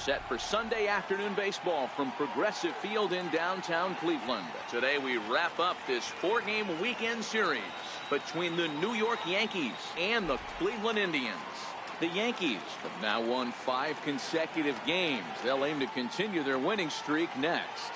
set for Sunday afternoon baseball from Progressive Field in downtown Cleveland. Today we wrap up this 4-game weekend series between the New York Yankees and the Cleveland Indians. The Yankees have now won 5 consecutive games. They'll aim to continue their winning streak next.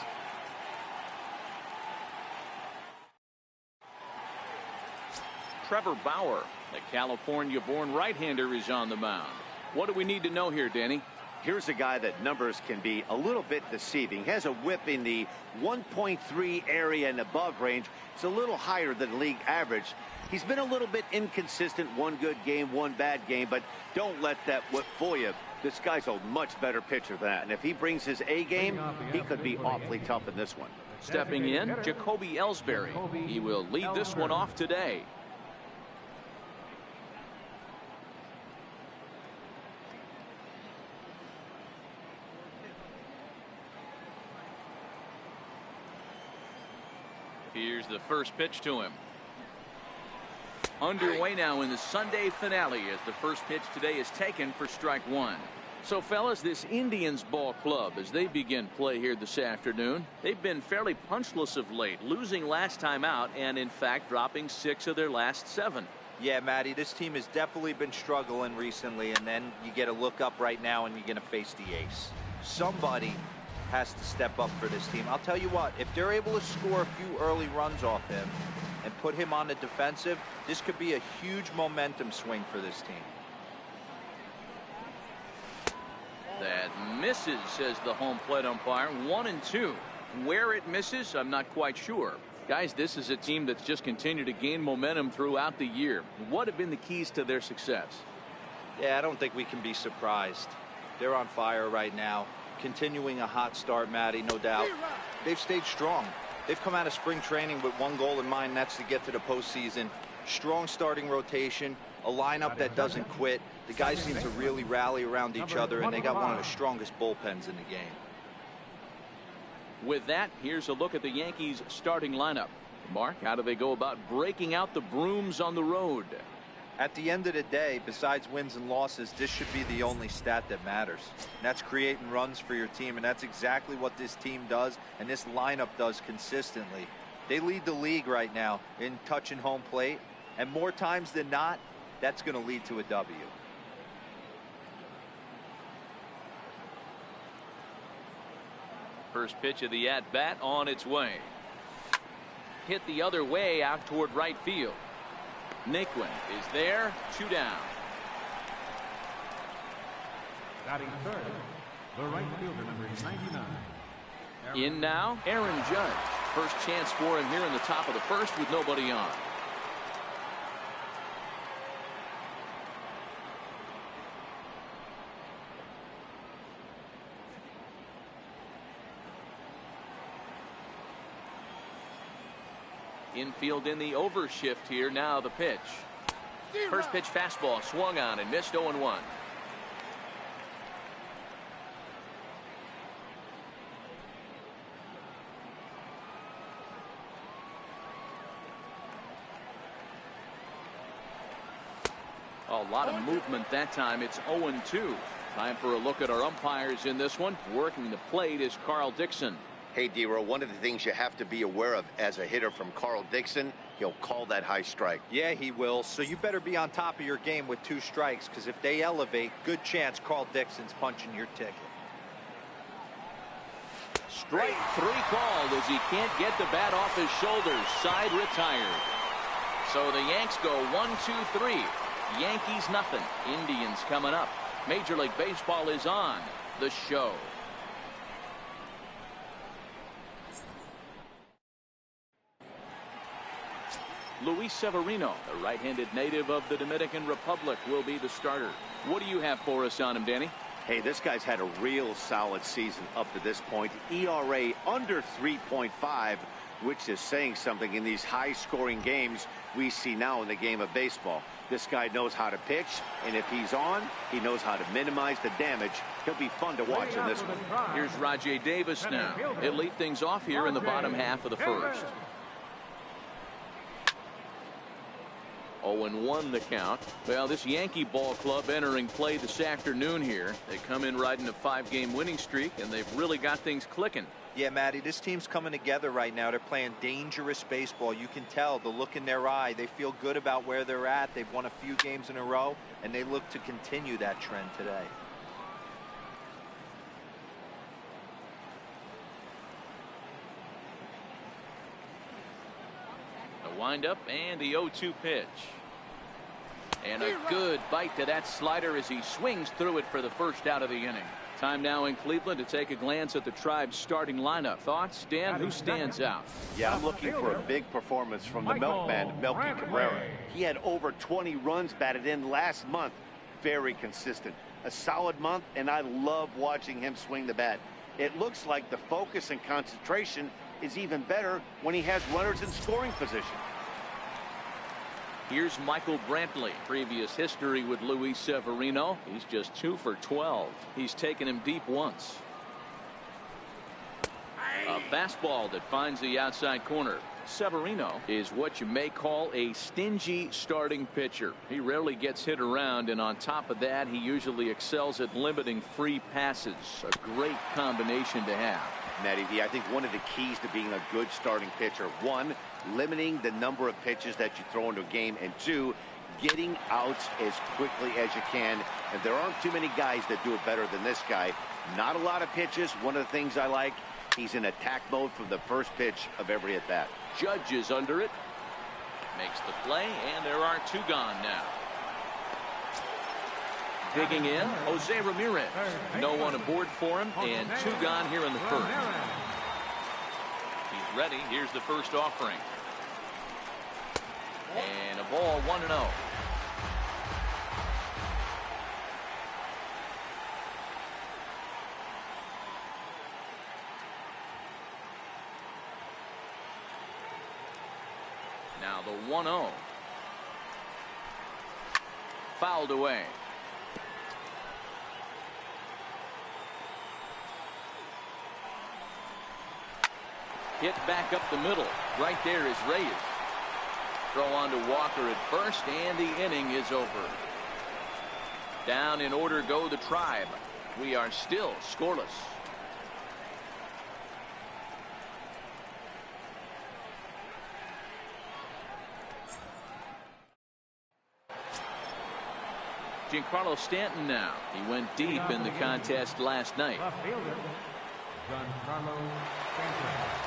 Trevor Bauer, the California-born right-hander, is on the mound. What do we need to know here, Danny? Here's a guy that numbers can be a little bit deceiving. He has a whip in the 1.3 area and above range. It's a little higher than league average. He's been a little bit inconsistent. One good game, one bad game, but don't let that whip fool you. This guy's a much better pitcher than that. And if he brings his A game, he could be awfully tough in this one. Stepping in, Jacoby Ellsbury. He will lead this one off today. Here's the first pitch to him. Underway now in the Sunday finale as the first pitch today is taken for strike one. So, fellas, this Indians ball club, as they begin play here this afternoon, they've been fairly punchless of late, losing last time out and, in fact, dropping 6 of their last 7. Yeah, Matty, this team has definitely been struggling recently, and then you get a look up right now and you're going to face the ace. Somebody has to step up for this team. I'll tell you what, if they're able to score a few early runs off him and put him on the defensive, this could be a huge momentum swing for this team. That misses, says the home plate umpire. 1-2. Where it misses, I'm not quite sure. Guys, this is a team that's just continued to gain momentum throughout the year. What have been the keys to their success? Yeah, I don't think we can be surprised. They're on fire right now. Continuing a hot start, Matty, no doubt. They've stayed strong. They've come out of spring training with one goal in mind, and that's to get to the postseason. Strong starting rotation, a lineup that doesn't quit. The guys seem to really rally around each other, and they got one of the strongest bullpens in the game. With that, here's a look at the Yankees starting lineup. Mark, how do they go about breaking out the brooms on the road? At the end of the day, besides wins and losses, this should be the only stat that matters. And that's creating runs for your team, and that's exactly what this team does and this lineup does consistently. They lead the league right now in touching home plate, and more times than not, that's going to lead to a W. First pitch of the at-bat on its way. Hit the other way out toward right field. Naquin is there, 2 down. Batting third, the right fielder, number 99. In now, Aaron Judge. First chance for him here in the top of the first with nobody on. Infield in the overshift here. Now the pitch. First pitch fastball swung on and missed. 0-1. A lot of movement that time. It's 0-2. Time for a look at our umpires in this one. Working the plate is Carl Dixon. Hey, D-Row, one of the things you have to be aware of as a hitter from Carl Dixon, he'll call that high strike. Yeah, he will. So you better be on top of your game with 2 strikes, because if they elevate, good chance Carl Dixon's punching your ticket. Strike 3 called as he can't get the bat off his shoulders. Side retired. So the Yanks go 1-2-3. Yankees nothing. Indians coming up. Major League Baseball is on the show. Luis Severino, the right-handed native of the Dominican Republic, will be the starter. What do you have for us on him, Danny? Hey, this guy's had a real solid season up to this point. ERA under 3.5, which is saying something in these high-scoring games we see now in the game of baseball. This guy knows how to pitch, and if he's on, he knows how to minimize the damage. He'll be fun to watch in this one. Here's Rajay Davis now. He'll lead things off here in the bottom half of the first. 0-1 the count. Well, this Yankee ball club entering play this afternoon here. They come in riding a 5-game winning streak, and they've really got things clicking. Yeah, Matty, this team's coming together right now. They're playing dangerous baseball. You can tell the look in their eye. They feel good about where they're at. They've won a few games in a row, and they look to continue that trend today. The windup and the 0-2 pitch. And a good bite to that slider as he swings through it for the first out of the inning. Time now in Cleveland to take a glance at the Tribe's starting lineup. Thoughts, Dan? Who stands out? Yeah, I'm looking for a big performance from the milkman, Melky Cabrera. He had over 20 runs batted in last month. Very consistent. A solid month, and I love watching him swing the bat. It looks like the focus and concentration is even better when he has runners in scoring position. Here's Michael Brantley. Previous history with Luis Severino. He's just 2 for 12. He's taken him deep once. A fastball that finds the outside corner. Severino is what you may call a stingy starting pitcher. He rarely gets hit around, and on top of that, he usually excels at limiting free passes. A great combination to have. Matty V, I think one of the keys to being a good starting pitcher, one, limiting the number of pitches that you throw into a game, and two, getting outs as quickly as you can. And there aren't too many guys that do it better than this guy. Not a lot of pitches. One of the things I like, he's in attack mode from the first pitch of every at-bat. Judge is under it. Makes the play, and there are 2 gone now. Digging in, Jose Ramirez. No one aboard for him, and 2 gone here in the first. He's ready. Here's the first offering. And a ball, 1-0. Now the 1-0. Fouled away. Hit back up the middle. Right there is Reyes. Throw on to Walker at first, and the inning is over. Down in order go the Tribe. We are still scoreless. Giancarlo Stanton now. He went deep in the contest last night. Left fielder, Giancarlo Stanton.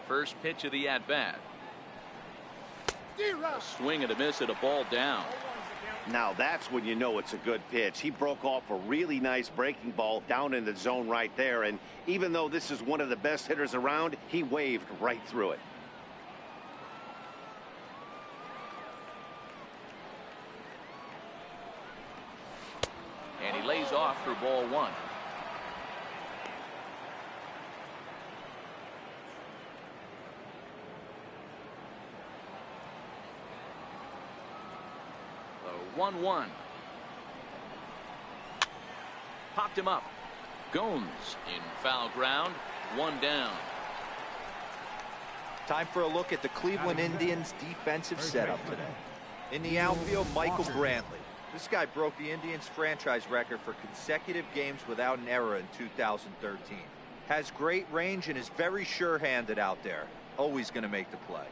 First pitch of the at-bat. A swing and a miss at a ball down. Now that's when you know it's a good pitch. He broke off a really nice breaking ball down in the zone right there, and even though this is one of the best hitters around, he waved right through it. And he lays off for ball 1. The 1-1. Popped him up. Gomes in foul ground. 1 down. Time for a look at the Cleveland Indians defensive setup today. In the outfield, Michael Brantley. This guy broke the Indians franchise record for consecutive games without an error in 2013. Has great range and is very sure-handed out there. Always going to make the play.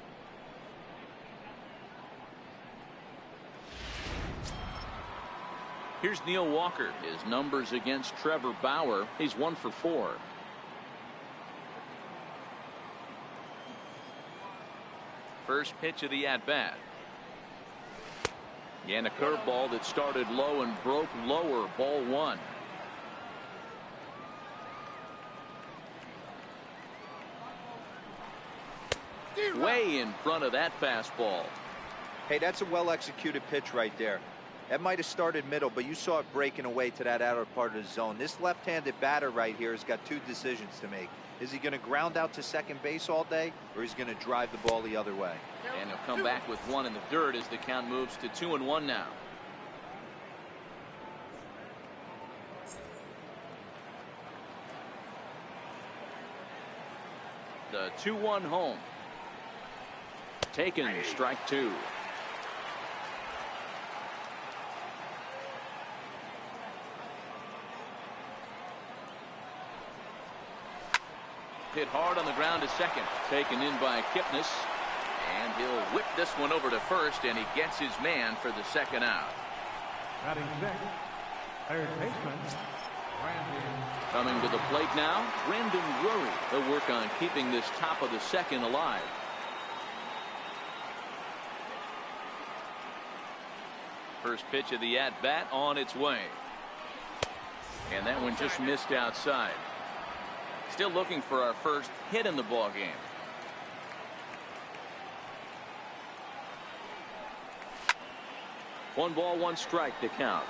Here's Neil Walker. His numbers against Trevor Bauer. He's 1 for 4. First pitch of the at-bat. And a curveball that started low and broke lower. Ball 1. Way in front of that fastball. Hey, that's a well-executed pitch right there. That might have started middle, but you saw it breaking away to that outer part of the zone. This left-handed batter right here has got 2 decisions to make. Is he going to ground out to second base all day, or is he going to drive the ball the other way? And he'll come back with 1 in the dirt as the count moves to 2-1 now. The 2-1 home. Taken, strike two. Hit hard on the ground to second. Taken in by Kipnis. And he'll whip this one over to first, and he gets his man for the second out. Batting sixth, third baseman, Brandon. Coming to the plate now, Brandon Drury. He'll work on keeping this top of the second alive. First pitch of the at-bat on its way. And that one just missed outside. Still looking for our first hit in the ball game. One ball, one strike to count.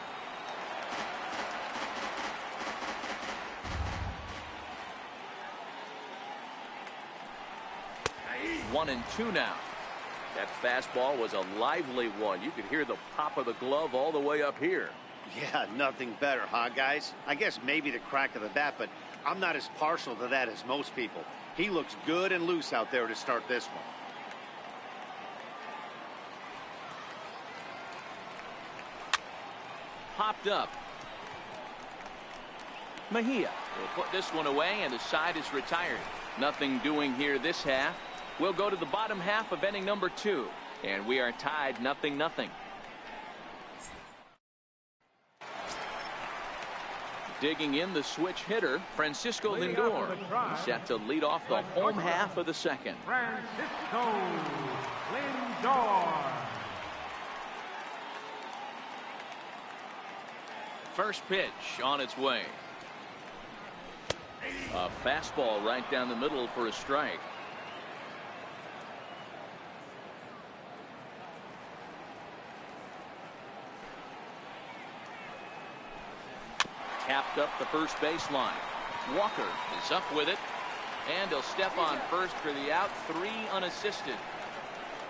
One and two now. That fastball was a lively one. You could hear the pop of the glove all the way up here. Yeah, nothing better, huh, guys? I guess maybe the crack of the bat, but I'm not as partial to that as most people. He looks good and loose out there to start this one. Popped up. Mejia will put this one away, and the side is retired. Nothing doing here this half. We'll go to the bottom half of inning number 2, and we are tied 0-0. Digging in the switch hitter, Francisco Lindor, set to lead off the home half of the second. Francisco Lindor. First pitch on its way. A fastball right down the middle for a strike. Tapped up the first baseline. Walker is up with it, and he'll step on first for the out. 3 unassisted.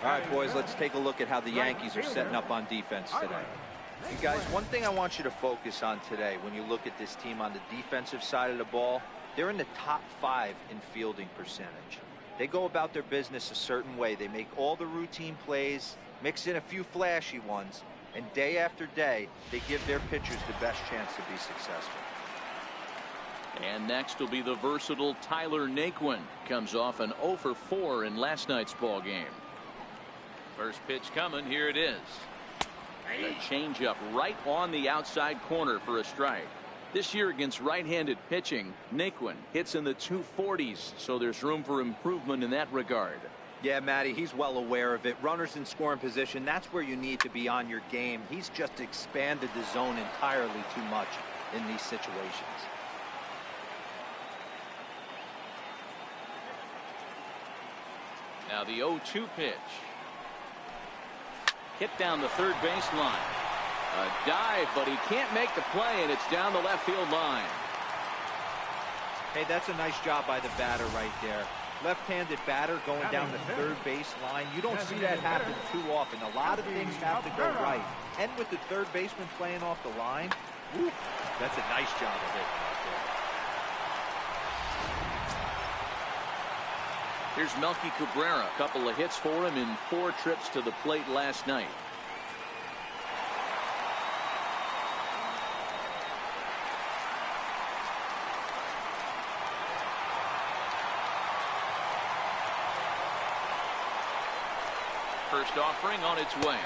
All right, boys, let's take a look at how the Yankees are setting up on defense today. You guys, one thing I want you to focus on today when you look at this team on the defensive side of the ball, they're in the top 5 in fielding percentage. They go about their business a certain way. They make all the routine plays, mix in a few flashy ones, and day after day, they give their pitchers the best chance to be successful. And next will be the versatile Tyler Naquin. Comes off an 0 for 4 in last night's ball game. First pitch coming. Here it is. A changeup right on the outside corner for a strike. This year against right-handed pitching, Naquin hits in the 240s, so there's room for improvement in that regard. Yeah, Matty, he's well aware of it. Runners in scoring position, that's where you need to be on your game. He's just expanded the zone entirely too much in these situations. Now the 0-2 pitch. Hit down the third baseline. A dive, but he can't make the play, and it's down the left field line. Hey, that's a nice job by the batter right there. Left-handed batter going down the third base line. You don't see that happen too often. A lot of things have to go right. And with the third baseman playing off the line, whoop, that's a nice job of hitting out there. Here's Melky Cabrera. A couple of hits for him in 4 trips to the plate last night. First offering on its way.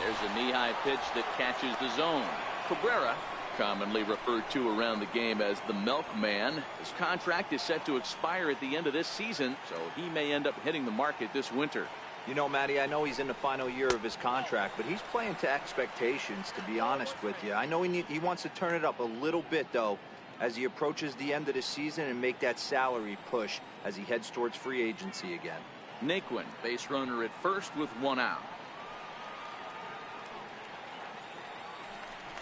There's a knee-high pitch that catches the zone. Cabrera, commonly referred to around the game as the Milkman. His contract is set to expire at the end of this season, so he may end up hitting the market this winter. You know, Matty, I know he's in the final year of his contract, but he's playing to expectations, to be honest with you. I know he wants to turn it up a little bit, though, as he approaches the end of the season and make that salary push as he heads towards free agency again. Naquin, base runner at first with 1 out.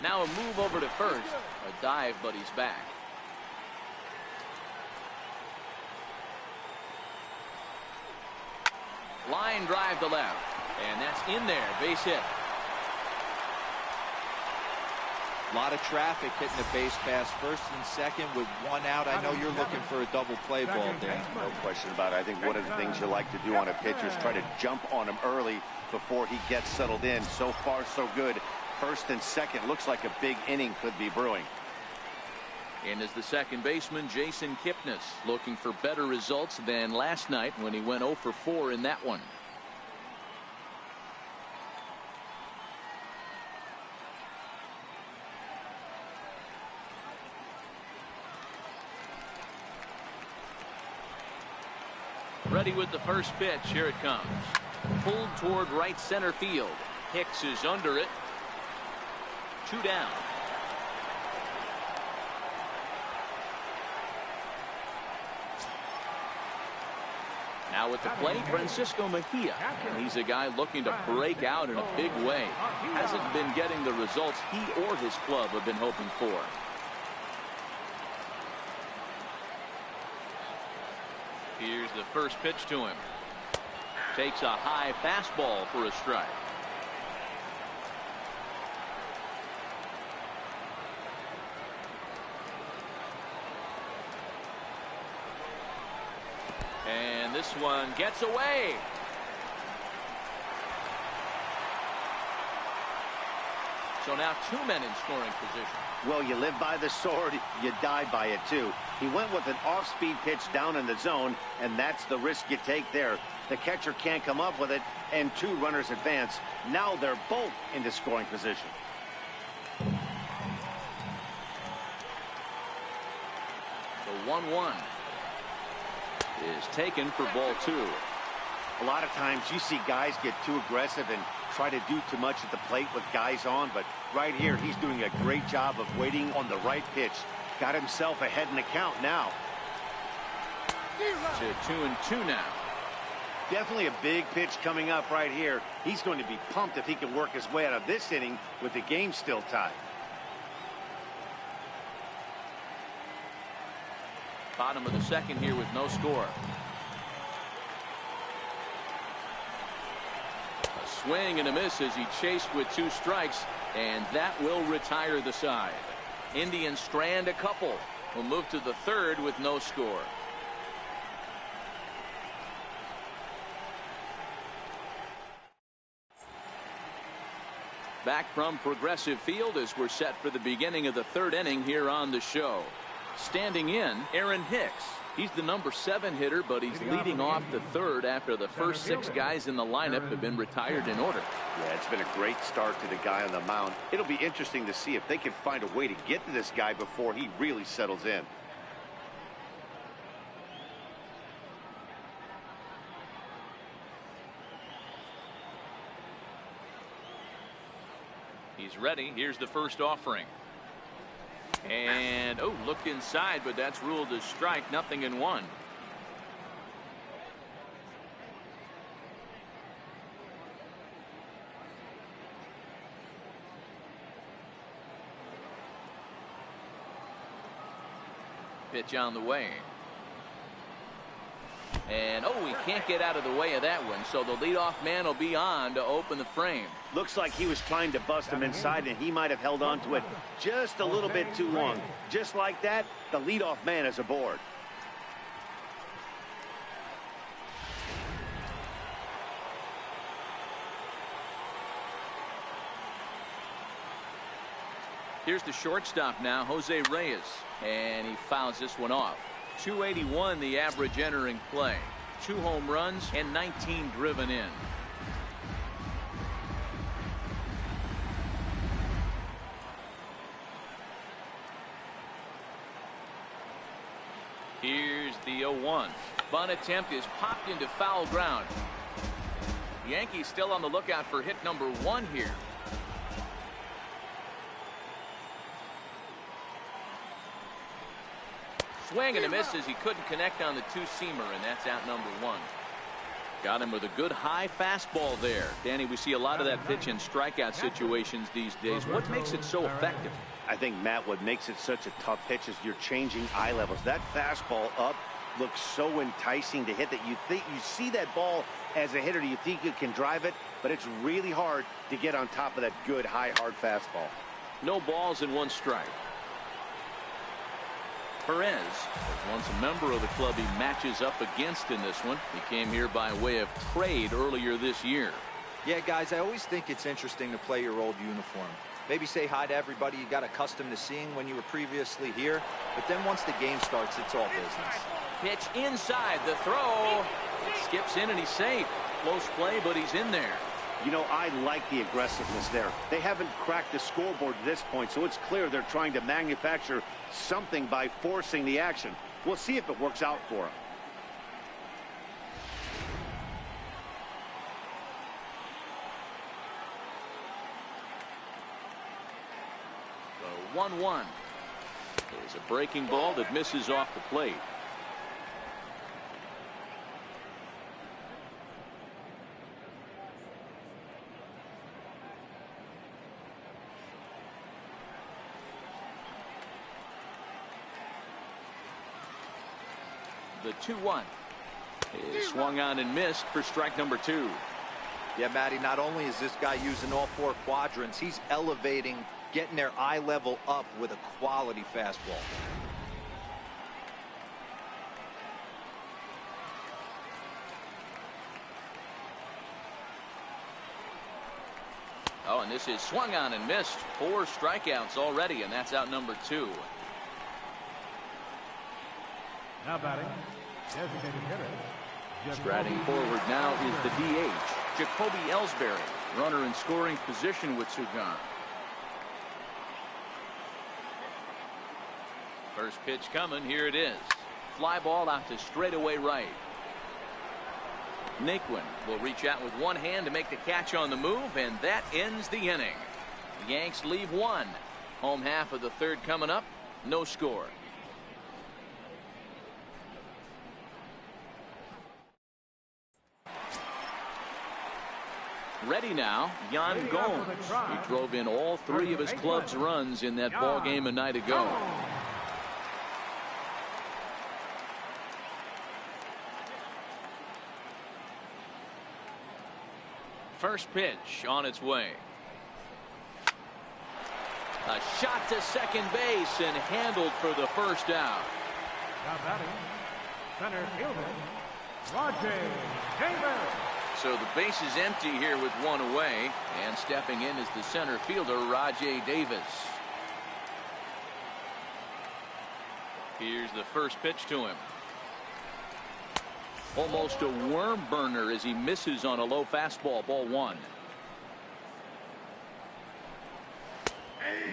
Now a move over to first. A dive, but he's back. Line drive to left. And that's in there. Base hit. A lot of traffic hitting the base pass first and second with one out. I know you're looking for a double play ball, Dan. No question about it. I think one of the things you like to do on a pitcher is try to jump on him early before he gets settled in. So far, so good. First and second, looks like a big inning could be brewing. And as the second baseman, Jason Kipnis, looking for better results than last night when he went 0 for 4 in that one. Ready with the first pitch. Here it comes. Pulled toward right center field. Hicks is under it. 2 down. Now at the plate, Francisco Mejia. And he's a guy looking to break out in a big way. Hasn't been getting the results he or his club have been hoping for. Here's the first pitch to him. Takes a high fastball for a strike. And this one gets away. So now 2 men in scoring position. Well, you live by the sword, you die by it too. He went with an off-speed pitch down in the zone, and that's the risk you take there. The catcher can't come up with it, and 2 runners advance. Now they're both into scoring position. The 1-1 is taken for ball 2. A lot of times you see guys get too aggressive and try to do too much at the plate with guys on, but right here he's doing a great job of waiting on the right pitch. Got himself ahead in the count now. To 2-2 now. Definitely a big pitch coming up right here. He's going to be pumped if he can work his way out of this inning with the game still tied. Bottom of the second here with no score. A swing and a miss as he chased with 2 strikes, and that will retire the side. Indians strand a couple. Will move to the third with no score. Back from Progressive Field as we're set for the beginning of the 3rd inning here on the show. Standing in, Aaron Hicks. He's the number 7 hitter, but he's leading off the 3rd after the first 6 guys in the lineup have been retired in order. Yeah, it's been a great start to the guy on the mound. It'll be interesting to see if they can find a way to get to this guy before he really settles in. He's ready. Here's the first offering. And, oh, look inside, but that's ruled a strike. 0-1. Pitch on the way. And, oh, he can't get out of the way of that one, so the leadoff man will be on to open the frame. Looks like he was trying to bust him inside, and he might have held on to it just a little bit too long. Just like that, the leadoff man is aboard. Here's the shortstop now, Jose Reyes, and he fouls this one off. 281 the average entering play. 2 home runs and 19 driven in. Here's the 0-1. Bunt attempt is popped into foul ground. The Yankees still on the lookout for hit number 1 here. Swing and a miss as he couldn't connect on the 2-seamer, and that's out number 1. Got him with a good high fastball there. Danny, we see a lot of that pitch in strikeout situations these days. What makes it so effective? I think, Matt, what makes it such a tough pitch is you're changing eye levels. That fastball up looks so enticing to hit that you see that ball as a hitter, you think you can drive it, but it's really hard to get on top of that good high hard fastball. No balls and 1 strike. Perez was once a member of the club he matches up against in this one. He came here by way of trade earlier this year. Yeah, guys, I always think it's interesting to play your old uniform. Maybe say hi to everybody you got accustomed to seeing when you were previously here. But then once the game starts, it's all business. Pitch inside, the throw. It skips in and he's safe. Close play, but he's in there. You know, I like the aggressiveness there. They haven't cracked the scoreboard at this point, so it's clear they're trying to manufacture something by forcing the action. We'll see if it works out for them. The 1-1 is a breaking ball that misses off the plate. The 2-1 is swung on and missed for strike number 2. Yeah, Matty, not only is this guy using all 4 quadrants, he's elevating, getting their eye level up with a quality fastball. Oh, and this is swung on and missed. 4 strikeouts already, and that's out number 2. Now batting, designated hitter. Striding forward now is the DH, Jacoby Ellsbury, runner in scoring position with 2 gone. First pitch coming, here it is. Fly ball out to straightaway right. Naquin will reach out with 1 hand to make the catch on the move, and that ends the inning. The Yanks leave 1. Home half of the 3rd coming up, no score. Ready now, Yan Gomes. He drove in all 3 of his club's runs in that ball game a night ago. First pitch on its way. A shot to second base and handled for the first out. Now batting, center fielder, Rajay Davis. So the base is empty here with 1 away, and stepping in is the center fielder, Rajay Davis. Here's the first pitch to him. Almost a worm burner as he misses on a low fastball, ball 1.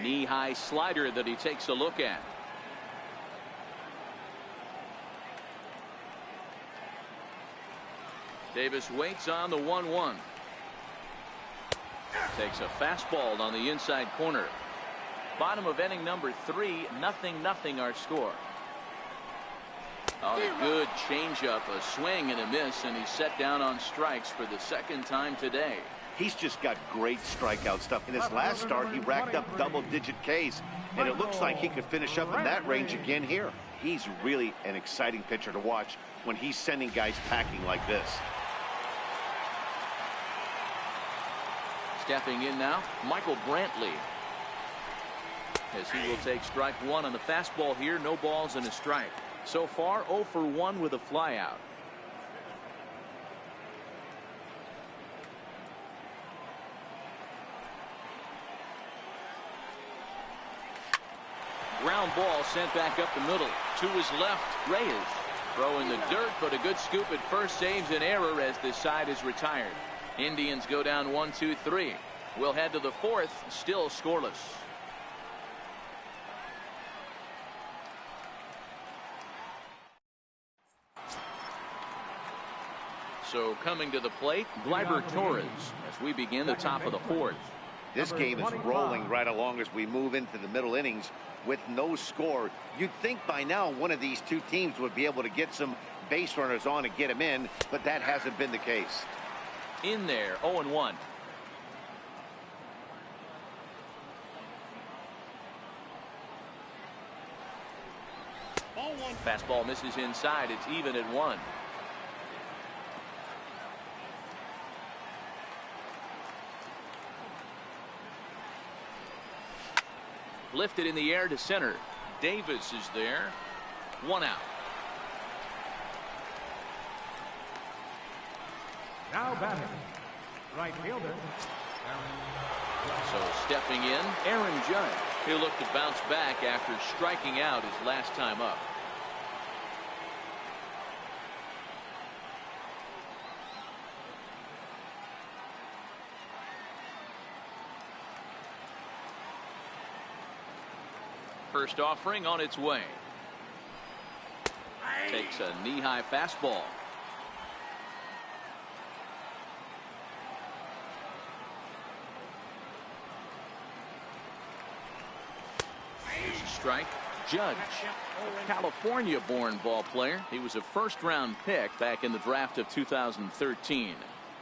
Knee-high slider that he takes a look at. Davis waits on the 1-1. Takes a fastball on the inside corner. Bottom of inning number 3, 0-0 our score. Oh, a good changeup, a swing and a miss, and he's set down on strikes for the 2nd time today. He's just got great strikeout stuff. In his last start, he racked up double-digit Ks, and it looks like he could finish up in that range again here. He's really an exciting pitcher to watch when he's sending guys packing like this. Stepping in now, Michael Brantley. As he will take strike 1 on the fastball here, no balls and a strike. So far, 0 for 1 with a flyout. Ground ball sent back up the middle. To his left, Reyes. Throw in the dirt, but a good scoop at first saves an error as this side is retired. Indians go down 1-2-3. We'll head to the 4th, still scoreless. So coming to the plate, Gleyber Torres as we begin the top of the 4th. This game is rolling right along as we move into the middle innings with no score. You'd think by now one of these 2 teams would be able to get some base runners on and get them in, but that hasn't been the case. In there, 0-1. Fastball misses inside. It's even at 1. Lifted in the air to center. Davis is there. 1 out. Now batting, right fielder. So stepping in, Aaron Judge. He'll look to bounce back after striking out his last time up. First offering on its way. Takes a knee-high fastball. Here's a strike. Judge, a California-born ball player. He was a first-round pick back in the draft of 2013.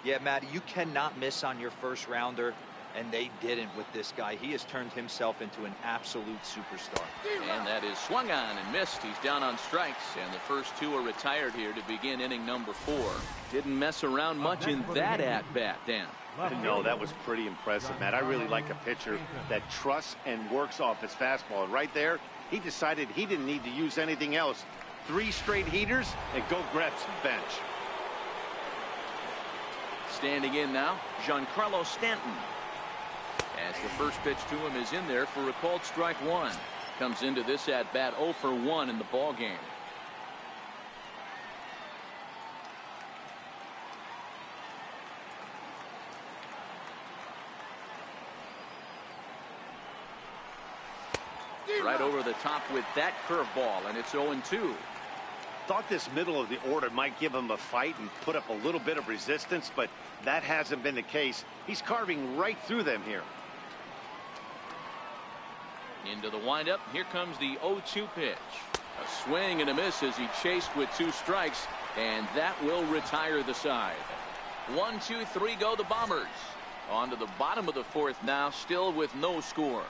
Yeah, Matty, you cannot miss on your first rounder, and they didn't with this guy. He has turned himself into an absolute superstar. And that is swung on and missed. He's down on strikes, and the first 2 are retired here to begin inning number 4. Didn't mess around much in that at-bat, Dan. No, that was pretty impressive, Matt. I really like a pitcher that trusts and works off his fastball. Right there, he decided he didn't need to use anything else. 3 straight heaters and go grab some bench. Standing in now, Giancarlo Stanton. As the first pitch to him is in there for a called strike 1. Comes into this at-bat 0 for 1 in the ball game. Right over the top with that curveball, and it's 0-2. Thought this middle of the order might give him a fight and put up a little bit of resistance, but that hasn't been the case. He's carving right through them here. Into the windup. Here comes the 0-2 pitch. A swing and a miss as he chased with 2 strikes, and that will retire the side. 1, 2, 3 go the Bombers. On to the bottom of the 4th now, still with no score.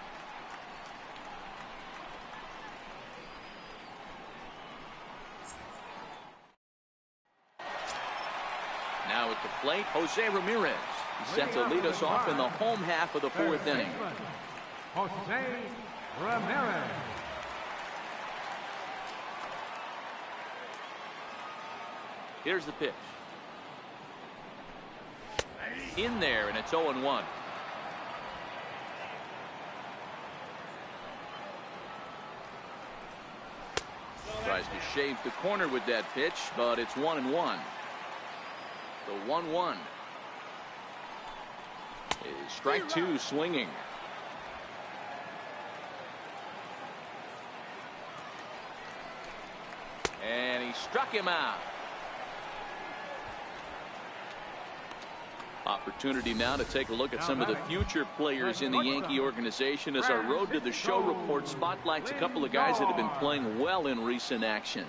Now at the plate, Jose Ramirez. He's set to lead us off in the home half of the 4th inning. Jose Ramirez. Here's the pitch. In there, and it's 0-1. Tries to shave the corner with that pitch, but it's 1-1. The 1-1 is strike 2 swinging. And he struck him out. Opportunity now to take a look at some of the future players in the Yankee organization as our Road to the Show report spotlights a couple of guys that have been playing well in recent action.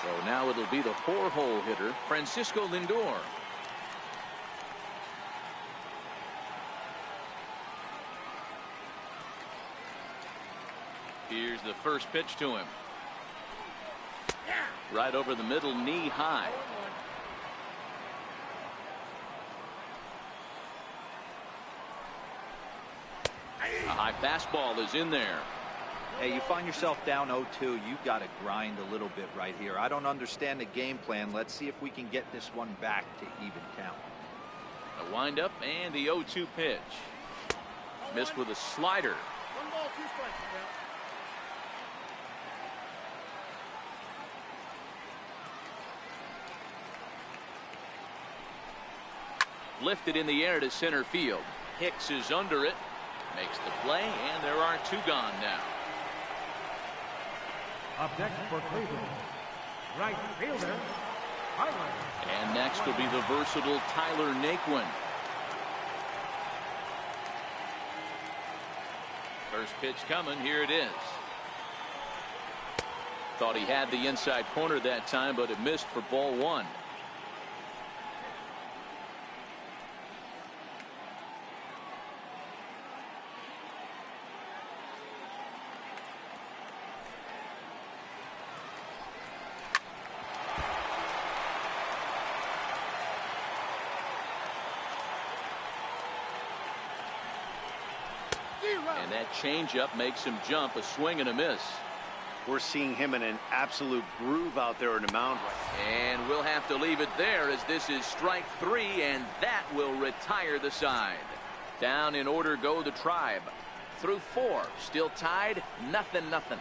So now it'll be the 4-hole hitter, Francisco Lindor. Here's the first pitch to him. Right over the middle, knee high. A high fastball is in there. Hey, you find yourself down 0-2. You've got to grind a little bit right here. I don't understand the game plan. Let's see if we can get this one back to even count. A windup and the 0-2 pitch. Missed with a slider. 1 ball, 2 strikes. Lifted in the air to center field. Hicks is under it. Makes the play, and there are 2 gone now. Up next for Cleveland, right fielder, Tyler. And next will be the versatile Tyler Naquin. First pitch coming. Here it is. Thought he had the inside corner that time, but it missed for ball 1. And that changeup makes him jump, a swing and a miss. We're seeing him in an absolute groove out there in the mound. And we'll have to leave it there as this is strike 3, and that will retire the side. Down in order go the Tribe. Through 4, still tied, 0-0.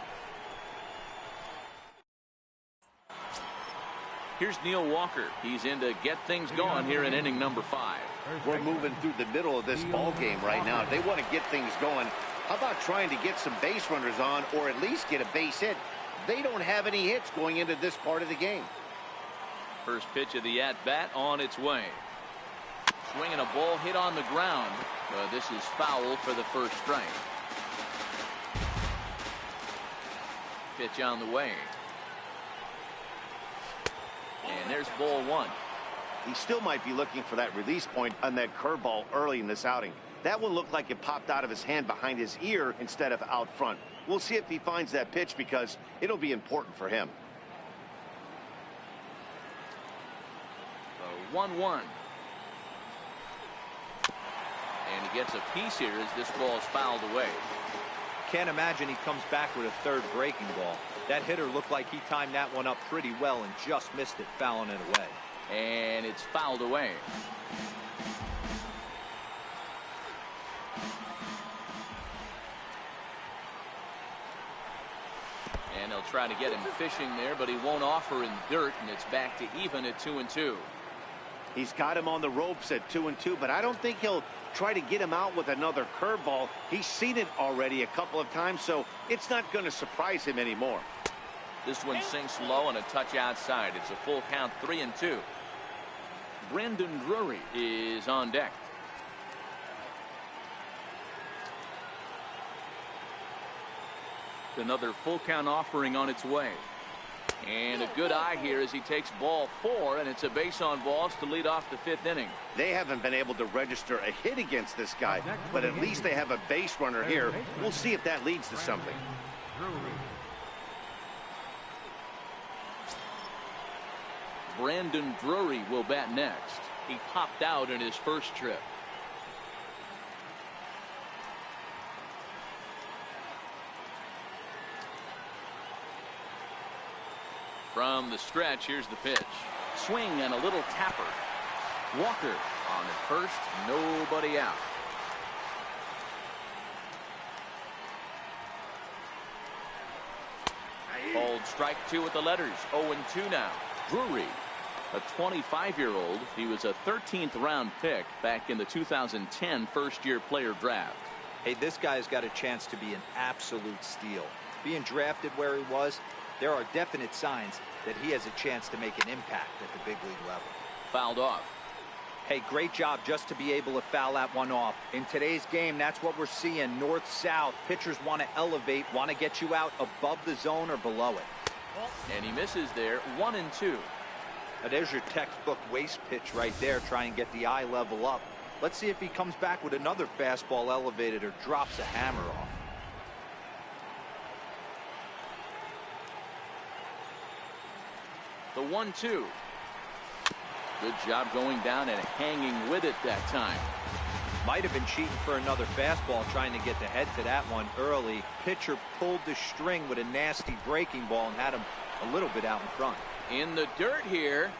Here's Neil Walker. He's in to get things going here in inning number 5. We're moving through the middle of this ball game right now. They want to get things going. How about trying to get some base runners on, or at least get a base hit? They don't have any hits going into this part of the game. First pitch of the at-bat on its way. Swinging a ball hit on the ground. This is foul for the first strike. Pitch on the way. And there's ball 1. He still might be looking for that release point on that curveball early in this outing. That one looked like it popped out of his hand behind his ear instead of out front. We'll see if he finds that pitch because it'll be important for him. 1-1. And he gets a piece here as this ball is fouled away. Can't imagine he comes back with a third breaking ball. That hitter looked like he timed that one up pretty well and just missed it, fouling it away. And it's fouled away. And they'll try to get him fishing there, but he won't offer in dirt, and it's back to even at 2-2. He's got him on the ropes at 2-2, but I don't think he'll try to get him out with another curveball. He's seen it already a couple of times, so it's not going to surprise him anymore. This one sinks low and a touch outside. It's a full count, 3-2. Brandon Drury is on deck. Another full count offering on its way. And a good eye here as he takes ball 4, and it's a base on balls to lead off the 5th inning. They haven't been able to register a hit against this guy, but at least they have a base runner here. We'll see if that leads to something. Brandon Drury will bat next. He popped out in his first trip. From the stretch, here's the pitch. Swing and a little tapper. Walker on at first, nobody out. Called strike 2 with the letters. 0-2 now. Drury, a 25-year-old. He was a 13th round pick back in the 2010 first-year player draft. Hey, this guy's got a chance to be an absolute steal. Being drafted where he was, there are definite signs that he has a chance to make an impact at the big league level. Fouled off. Hey, great job just to be able to foul that one off. In today's game, that's what we're seeing. North-south. Pitchers want to elevate, want to get you out above the zone or below it. And he misses there. 1-2. Now, there's your textbook waste pitch right there. Try and get the eye level up. Let's see if he comes back with another fastball elevated or drops a hammer off. The 1-2. Good job going down and hanging with it that time. Might have been cheating for another fastball, trying to get the head to that one early. Pitcher pulled the string with a nasty breaking ball and had him a little bit out in front. In the dirt here.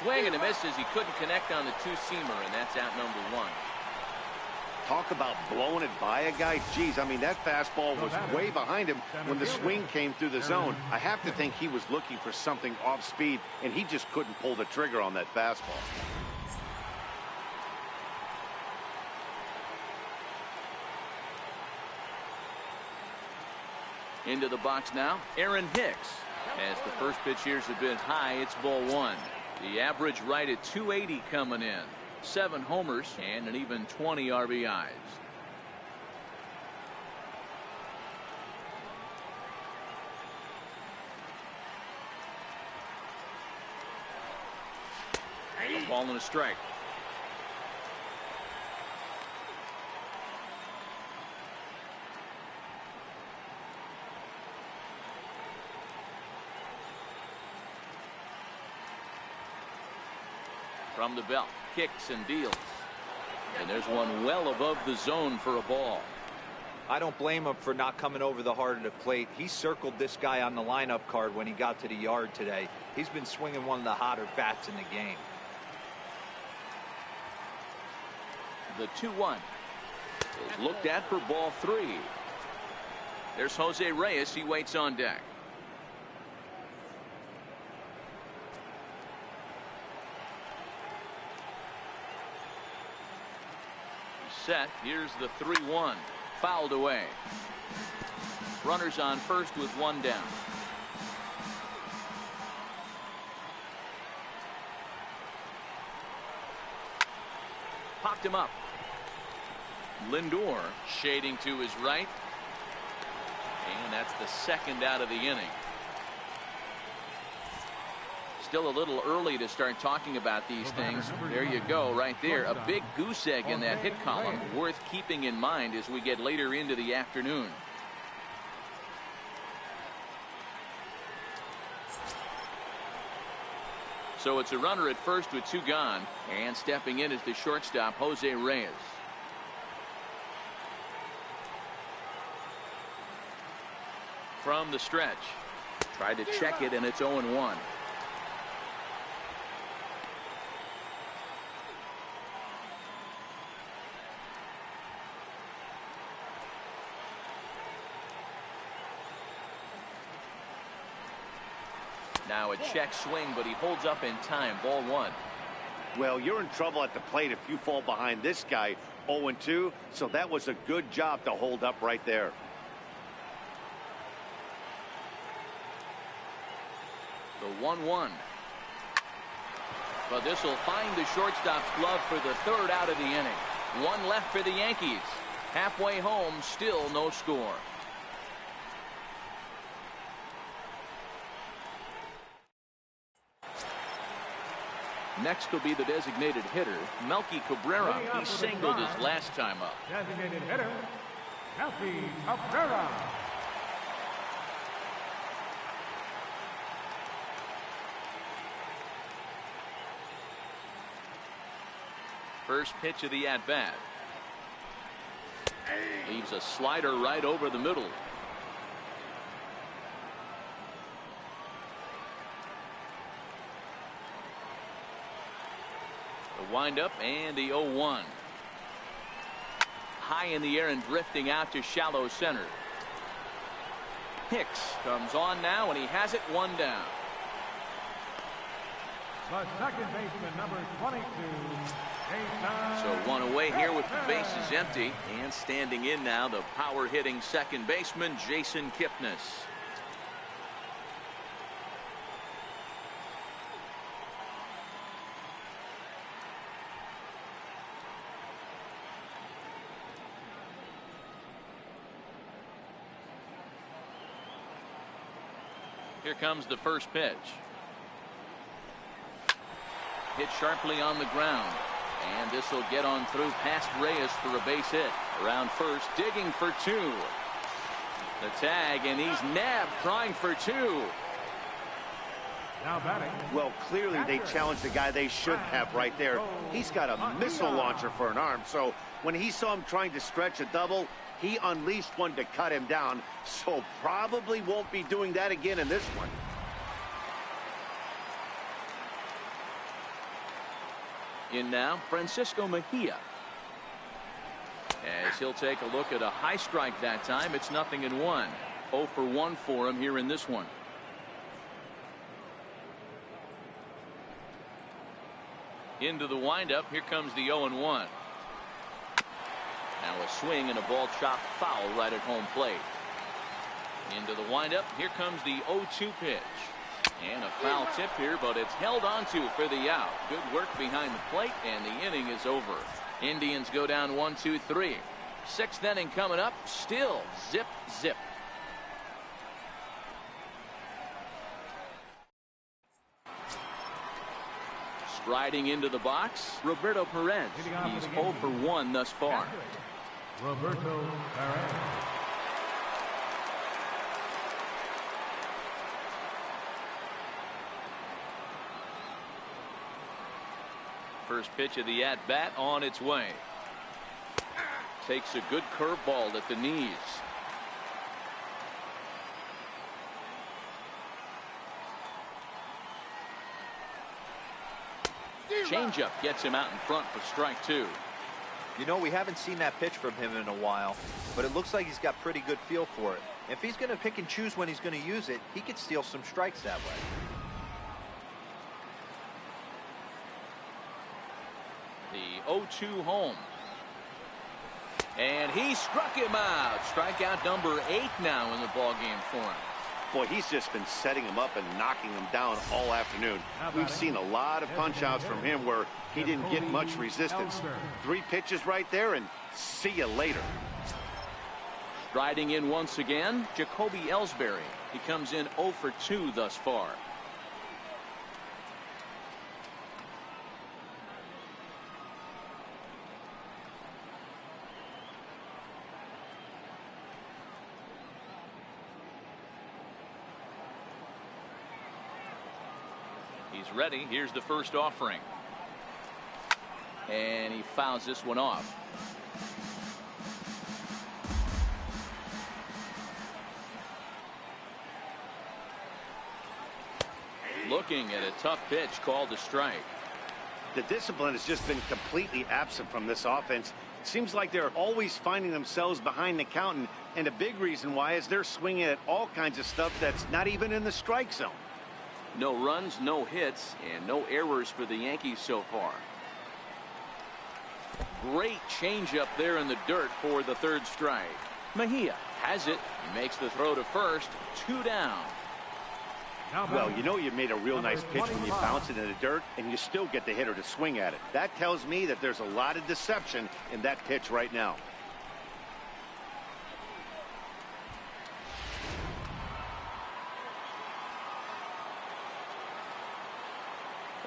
Swing and a miss as he couldn't connect on the two-seamer, and that's out number 1. Talk about blowing it by a guy. Geez, I mean, that fastball was way behind him when the swing came through the zone. I have to think he was looking for something off speed, and he just couldn't pull the trigger on that fastball. Into the box now, Aaron Hicks. As the first pitch here's a bit high, it's ball 1. The average right at 280 coming in. 7 homers and an even 20 RBIs. A ball and a strike. From the belt, kicks and deals. And there's one well above the zone for a ball. I don't blame him for not coming over the heart of the plate. He circled this guy on the lineup card when he got to the yard today. He's been swinging one of the hotter bats in the game. The 2-1 is looked at for ball 3. There's Jose Reyes. He waits on deck. Set. Here's the 3-1. Fouled away. Runners on first with one down. Popped him up. Lindor shading to his right. And that's the second out of the inning. Still a little early to start talking about these things. There you go, right there. A big goose egg in that hit column, worth keeping in mind as we get later into the afternoon. So it's a runner at first with 2 gone, and stepping in is the shortstop, Jose Reyes. From the stretch, tried to check it, and it's 0-1. Now a check swing, but he holds up in time. Ball 1. Well, you're in trouble at the plate if you fall behind this guy. 0-2, so that was a good job to hold up right there. The 1-1. But this will find the shortstop's glove for the 3rd out of the inning. 1 left for the Yankees. Halfway home, still no score. Next will be the designated hitter, Melky Cabrera. He singled his last time up. Designated hitter, Melky Cabrera. First pitch of the at-bat. Leaves a slider right over the middle. The windup and the 0-1. High in the air and drifting out to shallow center. Hicks comes on now, and he has it 1 down. The second baseman, number 22. So 1 away here with the bases empty, and standing in now, the power hitting second baseman, Jason Kipnis. Here comes the first pitch. Hit sharply on the ground. And this will get on through past Reyes for a base hit. Around first, digging for 2. The tag, and he's nabbed, trying for 2. Now batting. Well, clearly they challenged the guy they shouldn't have right there. He's got a missile launcher for an arm, so when he saw him trying to stretch a double, he unleashed one to cut him down, so probably won't be doing that again in this one. In now, Francisco Mejia. As he'll take a look at a high strike that time, it's 0-1. 0 for 1 for him here in this one. Into the windup, here comes the 0-1. Now a swing and a ball chopped foul right at home plate. Into the windup, here comes the 0-2 pitch. And a foul tip here, but it's held onto for the out. Good work behind the plate, and the inning is over. Indians go down 1-2-3. 6th inning coming up, still zip, zip. Striding into the box, Roberto Perez. He's 0 for 1 thus far. Roberto Perez. First pitch of the at-bat on its way. Takes a good curveball at the knees. Changeup gets him out in front for strike two. You know, we haven't seen that pitch from him in a while, but it looks like he's got pretty good feel for it. If he's going to pick and choose when he's going to use it, he could steal some strikes that way. The 0-2 home. And he struck him out. Strikeout number 8 now in the ballgame for him. Boy, he's just been setting him up and knocking him down all afternoon. We've seen a lot of punch-outs from him where he didn't get much resistance. 3 pitches right there, and see you later. Striding in once again, Jacoby Ellsbury. He comes in 0 for 2 thus far. He's ready. Here's the first offering. And he fouls this one off. Looking at a tough pitch called a strike. The discipline has just been completely absent from this offense. It seems like they're always finding themselves behind the count, and a big reason why is they're swinging at all kinds of stuff that's not even in the strike zone. No runs, no hits, and no errors for the Yankees so far. Great changeup there in the dirt for the third strike. Mejia has it. He makes the throw to first. 2 down. Well, you know you made a real nice pitch when you bounce it in the dirt and you still get the hitter to swing at it. That tells me that there's a lot of deception in that pitch right now.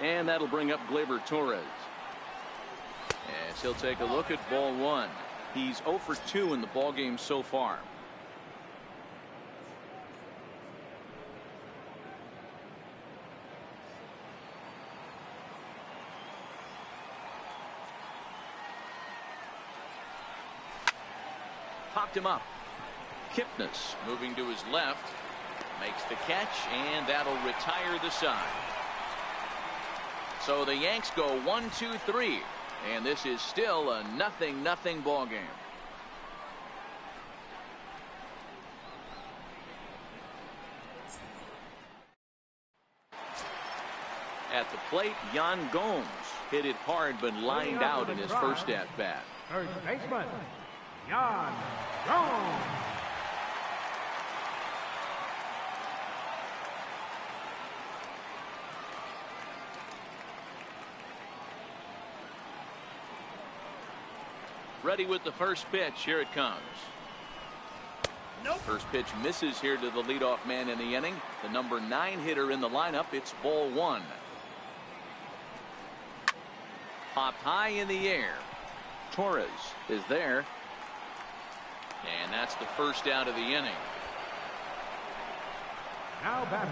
And that'll bring up Gleyber Torres. As he'll take a look at ball 1. He's 0 for 2 in the ballgame so far. Popped him up. Kipnis moving to his left. Makes the catch, and that'll retire the side. So the Yanks go 1-2-3, and this is still a 0-0 ball game. At the plate, Yan Gomes hit it hard but lined out in his first at bat. Third baseman, Yan Gomes. Ready with the first pitch. Here it comes. Nope. First pitch misses here to the leadoff man in the inning. The number 9 hitter in the lineup. It's ball 1. Popped high in the air. Torres is there. And that's the first out of the inning. Now batting,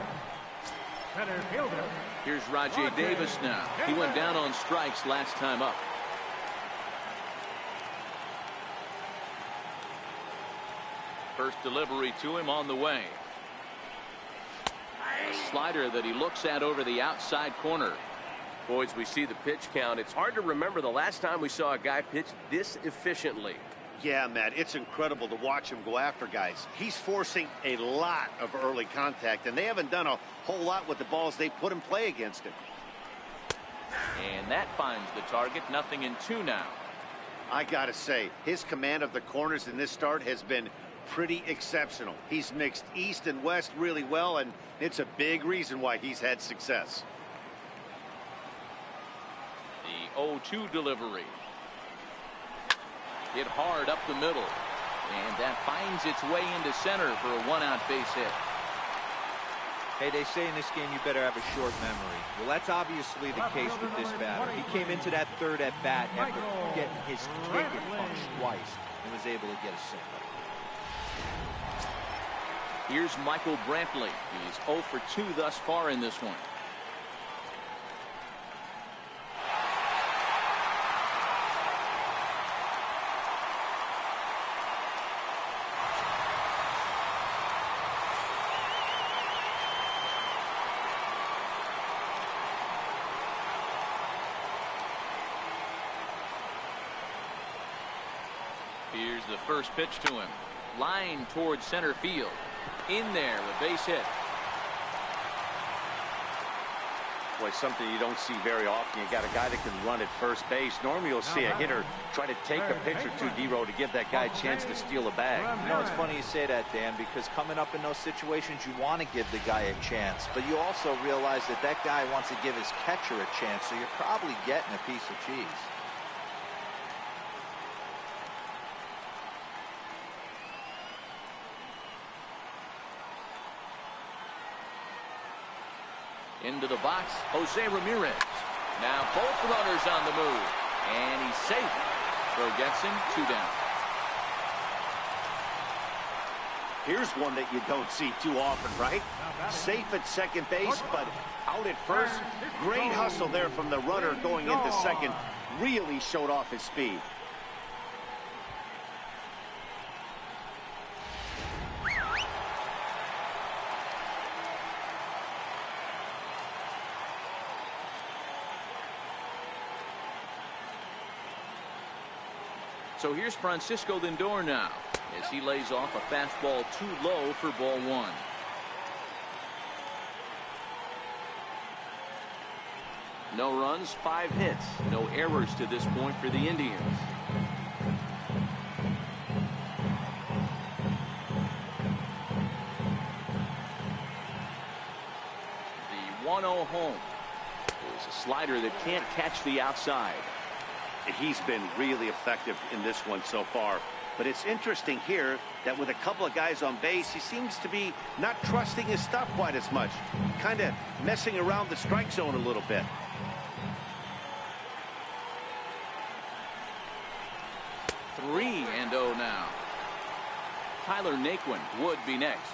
center fielder. Here's Rajay Davis now. He went down on strikes last time up. First delivery to him on the way. A slider that he looks at over the outside corner. Boys, we see the pitch count. It's hard to remember the last time we saw a guy pitch this efficiently. Yeah, Matt, it's incredible to watch him go after guys. He's forcing a lot of early contact, and they haven't done a whole lot with the balls they put in play against him. And that finds the target. 0-2 now. I gotta say, his command of the corners in this start has been pretty exceptional. He's mixed east and west really well, and it's a big reason why he's had success. The 0-2 delivery. Hit hard up the middle, and that finds its way into center for a 1-out base hit. Hey, they say in this game you better have a short memory. Well, that's obviously the case with this batter. He came into that third at bat after getting his ticket punched twice and was able to get a single. Here's Michael Brantley. He's 0 for 2 thus far in this one. Here's the first pitch to him. Line towards center field. In there, a base hit. Boy, something you don't see very often. You got a guy that can run at first base. Normally you'll see a hitter try to take a pitch or two, D-Row, to give that guy a chance to steal a bag. You know, it's funny you say that, Dan, because coming up in those situations, you want to give the guy a chance. But you also realize that that guy wants to give his catcher a chance, so you're probably getting a piece of cheese. Into the box, Jose Ramirez. Now both runners on the move. And he's safe. Throw gets him, 2 down. Here's one that you don't see too often, right? Safe at second base, but out at first. Great hustle there from the runner going into second. Really showed off his speed. So here's Francisco Lindor now as he lays off a fastball too low for ball 1. No runs, 5 hits, no errors to this point for the Indians. The 1-0 home is a slider that can't catch the outside. He's been really effective in this one so far. But it's interesting here that with a couple of guys on base, he seems to be not trusting his stuff quite as much. Kind of messing around the strike zone a little bit. Three and 0 now. Tyler Naquin would be next.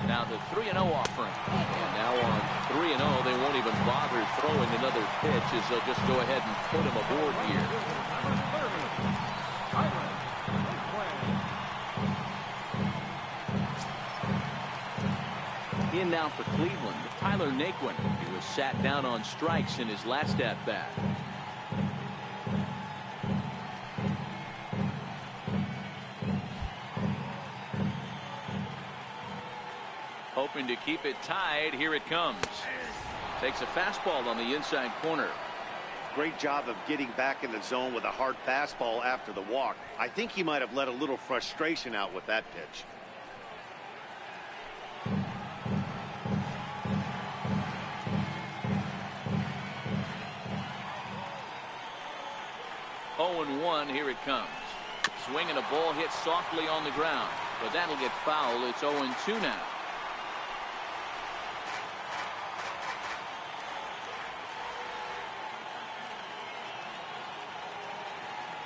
Now the 3-0 offering. And now on 3-0, they won't even bother throwing another pitch as they'll just go ahead and put him aboard here. In now for Cleveland, Tyler Naquin. He was sat down on strikes in his last at-bat. Hoping to keep it tied. Here it comes. Takes a fastball on the inside corner. Great job of getting back in the zone with a hard fastball after the walk. I think he might have let a little frustration out with that pitch. Oh and 1. Here it comes. Swing and a ball hit softly on the ground, but that'll get foul. It's 0 and 2 now.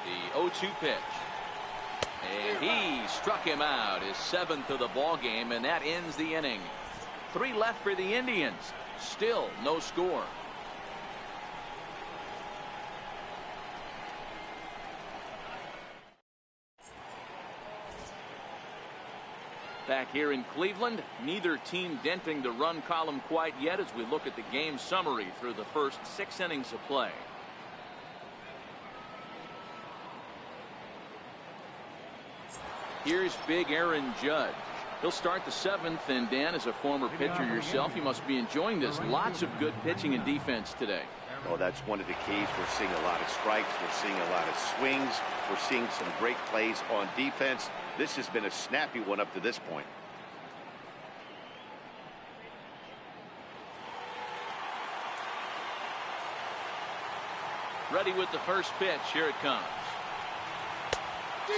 The 0-2 pitch. And he struck him out, his 7th of the ball game, and that ends the inning. 3 left for the Indians. Still no score. Back here in Cleveland, neither team denting the run column quite yet as we look at the game summary through the first 6 innings of play. Here's big Aaron Judge. He'll start the 7th, and Dan, as a former pitcher yourself, you must be enjoying this. Lots of good pitching and defense today. Oh, that's one of the keys. We're seeing a lot of strikes. We're seeing a lot of swings. We're seeing some great plays on defense. This has been a snappy one up to this point. Ready with the first pitch. Here it comes.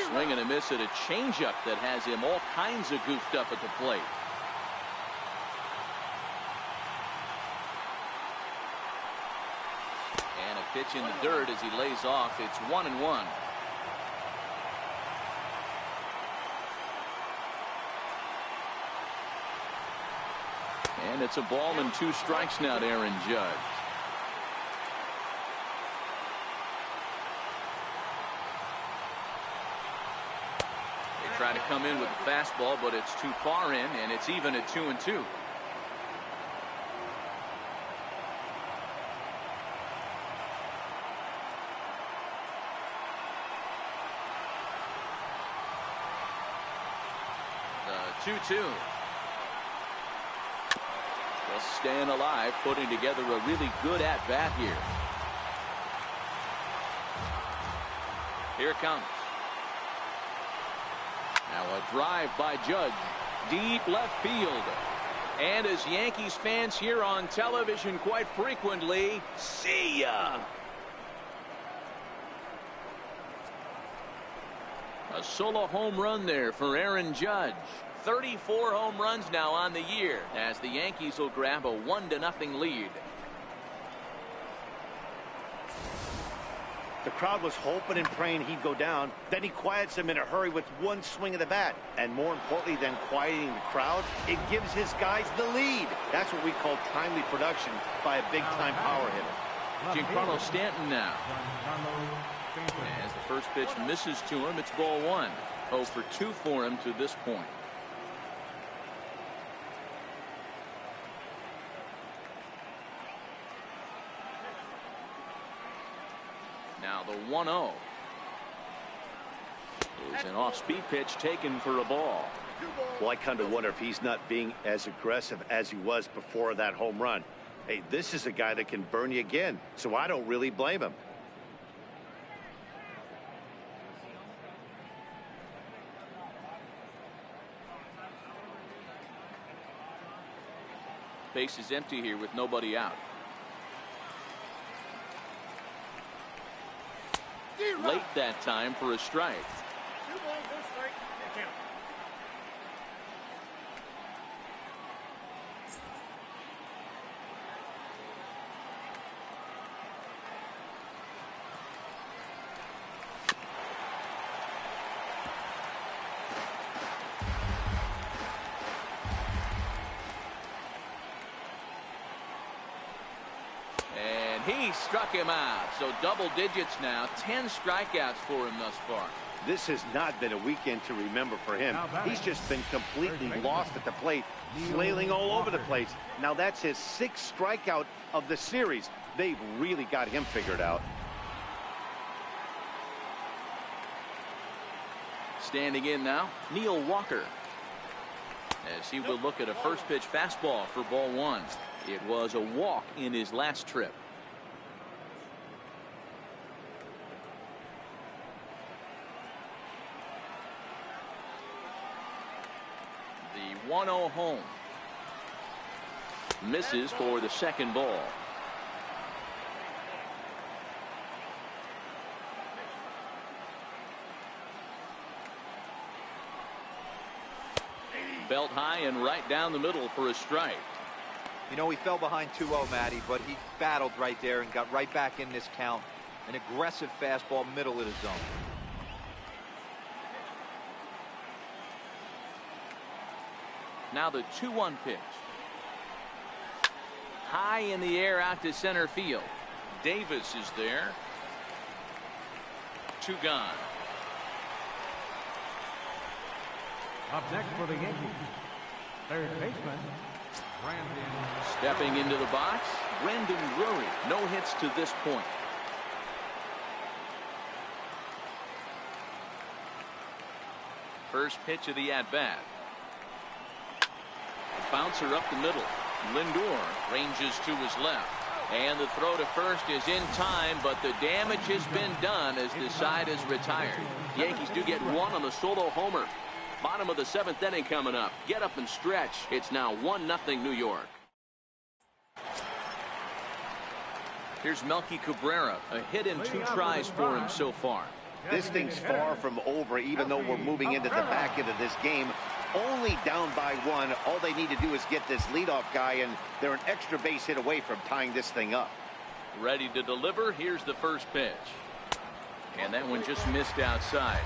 Swing and a miss at a changeup that has him all kinds of goofed up at the plate. And a pitch in the dirt as he lays off. It's 1 and 1. And it's a ball and 2 strikes now to Aaron Judge. Try to come in with the fastball, but it's too far in, and it's even at 2 and 2. 2-2. Just staying alive, putting together a really good at-bat here. Here it comes. Now a drive by Judge. Deep left field. And as Yankees fans hear on television quite frequently, see ya! A solo home run there for Aaron Judge. 34 home runs now on the year as the Yankees will grab a 1-0 lead. The crowd was hoping and praying he'd go down. Then he quiets him in a hurry with one swing of the bat. And more importantly than quieting the crowd, it gives his guys the lead. That's what we call timely production by a big-time power hitter. Giancarlo Stanton now. As the first pitch misses to him, it's ball one. 0 for 2 for him to this point. Now the 1-0 is an off-speed pitch taken for a ball. Well, I kind of wonder if he's not being as aggressive as he was before that home run. Hey, this is a guy that can burn you again, so I don't really blame him. Base is empty here with nobody out. Late that time for a strike. He struck him out. So double digits now. 10 strikeouts for him thus far. This has not been a weekend to remember for him. He's just been completely lost at the plate, flailing all over the place. Now that's his 6th strikeout of the series. They've really got him figured out. Standing in now, Neil Walker. As he will look at a first pitch fastball for ball one. It was a walk in his last trip. The 1-0 home. Misses for the second ball. Belt high and right down the middle for a strike. You know, he fell behind 2-0, Matty, but he battled right there and got right back in this count. An aggressive fastball, middle of the zone. Now the 2-1 pitch. High in the air out to center field. Davis is there. 2 gone. Up next for the Yankees, third baseman, Brandon. Stepping into the box, Brendan Drury. No hits to this point. First pitch of the at-bat. Bouncer up the middle. Lindor ranges to his left. And the throw to first is in time, but the damage has been done as the side is retired. Yankees do get one on the solo homer. Bottom of the 7th inning coming up. Get up and stretch. It's now 1-0 New York. Here's Melky Cabrera. A hit and 2 tries for him so far. This thing's far from over, even though we're moving into the back end of this game. Only down by 1. All they need to do is get this leadoff guy, and they're an extra base hit away from tying this thing up. Ready to deliver. Here's the first pitch. And that one just missed outside.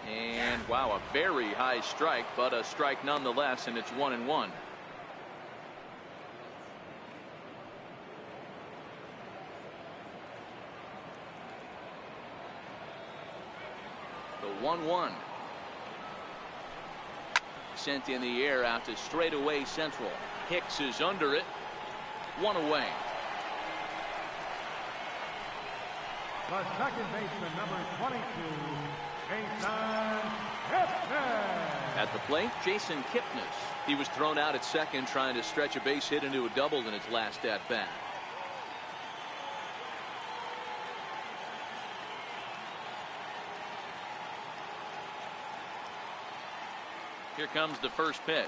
And wow, a very high strike, but a strike nonetheless, and it's 1-1. The 1-1. Sent in the air out to straightaway central. Hicks is under it. 1 away. The second baseman, number 22, Jason Kipnis. At the plate, Jason Kipnis. He was thrown out at second trying to stretch a base hit into a double in his last at-bat. Here comes the first pitch.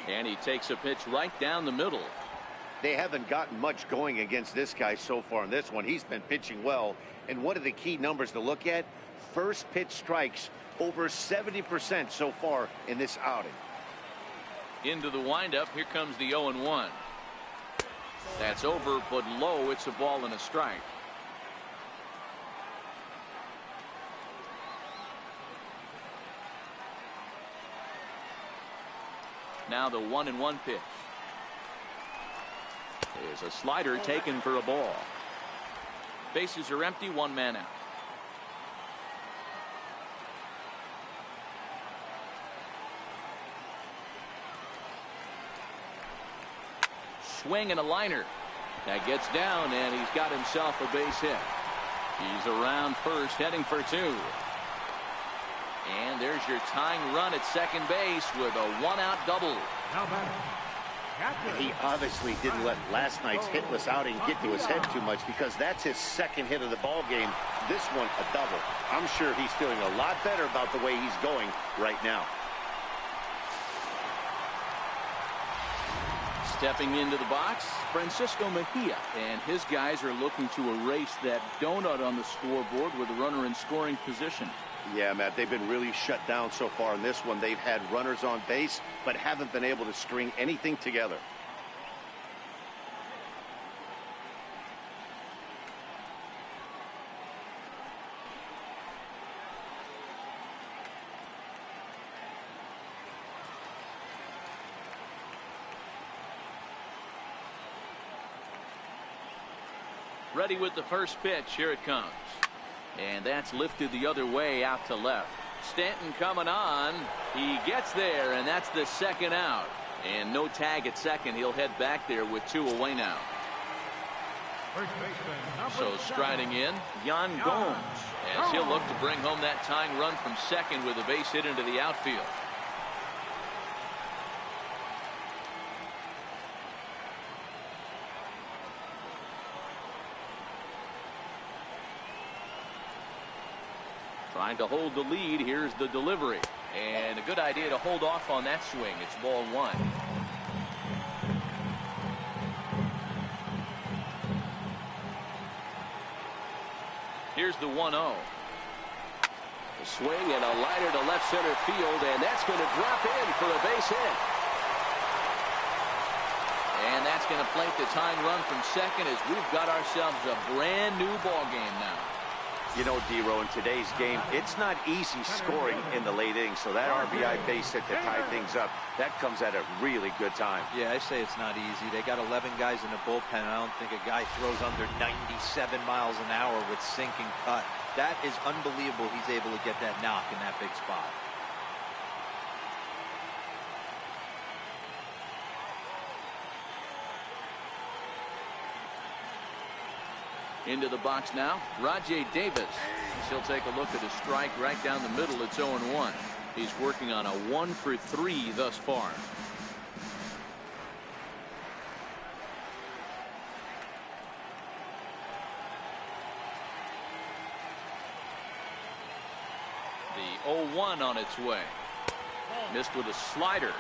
And he takes a pitch right down the middle. They haven't gotten much going against this guy so far in this one. He's been pitching well. And what are the key numbers to look at? First pitch strikes, over 70% so far in this outing. Into the windup. Here comes the 0-1. That's over, but low. It's a ball and a strike. Now the 1-1 pitch. There's a slider taken for a ball. Bases are empty, one man out. Swing and a liner. That gets down, and he's got himself a base hit. He's around first, heading for two. And there's your tying run at second base with a one-out double. He obviously didn't let last night's hitless outing get to his head too much, because that's his second hit of the ball game. This one a double. I'm sure he's feeling a lot better about the way he's going right now. Stepping into the box, Francisco Mejia, and his guys are looking to erase that donut on the scoreboard with a runner in scoring position. Yeah, Matt, they've been really shut down so far in this one. They've had runners on base, but haven't been able to string anything together. Ready with the first pitch. Here it comes. And that's lifted the other way out to left. Stanton coming on. He gets there, and that's the second out. And no tag at second. He'll head back there with two away now. So striding in, Yan Gomes, as he'll look to bring home that tying run from second with a base hit into the outfield. Trying to hold the lead. Here's the delivery. And a good idea to hold off on that swing. It's ball one. Here's the 1-0. A swing and a liner to left center field, and that's going to drop in for a base hit. And that's going to plate the tying run from second as we've got ourselves a brand new ball game now. You know, D-Row, in today's game, it's not easy scoring in the late innings, so that RBI base hit to tie things up, that comes at a really good time. Yeah, I say it's not easy. They got 11 guys in the bullpen, and I don't think a guy throws under 97 miles an hour with sinking cut. That is unbelievable he's able to get that knock in that big spot. Into the box now, Rajay Davis. He'll take a look at a strike right down the middle. It's 0-1. He's working on a 1-for-3 thus far. The 0-1 on its way. Missed with a slider.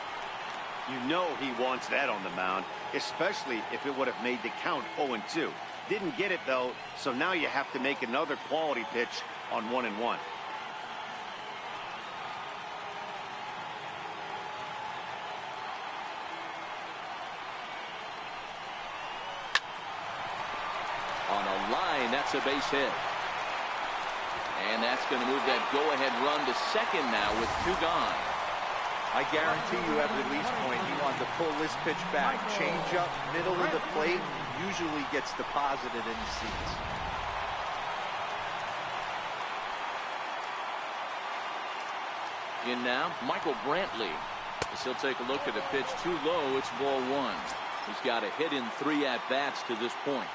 You know he wants that on the mound, especially if it would have made the count 0-2. Didn't get it, though, so now you have to make another quality pitch on 1-1. On a line, that's a base hit. And that's going to move that go-ahead run to second now with two gone. I guarantee you at release point, he wanted to pull this pitch back. Change up, middle of the plate, usually gets deposited in the seats. In now, Michael Brantley. As he'll take a look at a pitch too low, it's ball one. He's got a hit in 3 at-bats to this point.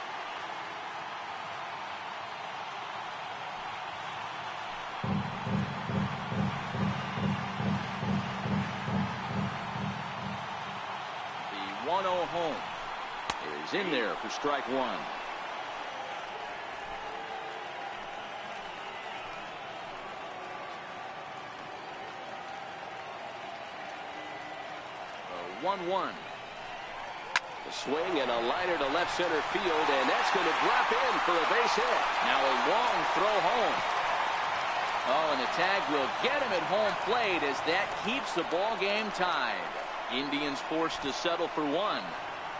1-0 home. Is in there for strike one. A 1-1. A swing and a liner to left center field, and that's going to drop in for a base hit. Now a long throw home. Oh, and the tag will get him at home plate as that keeps the ball game tied. Indians forced to settle for one.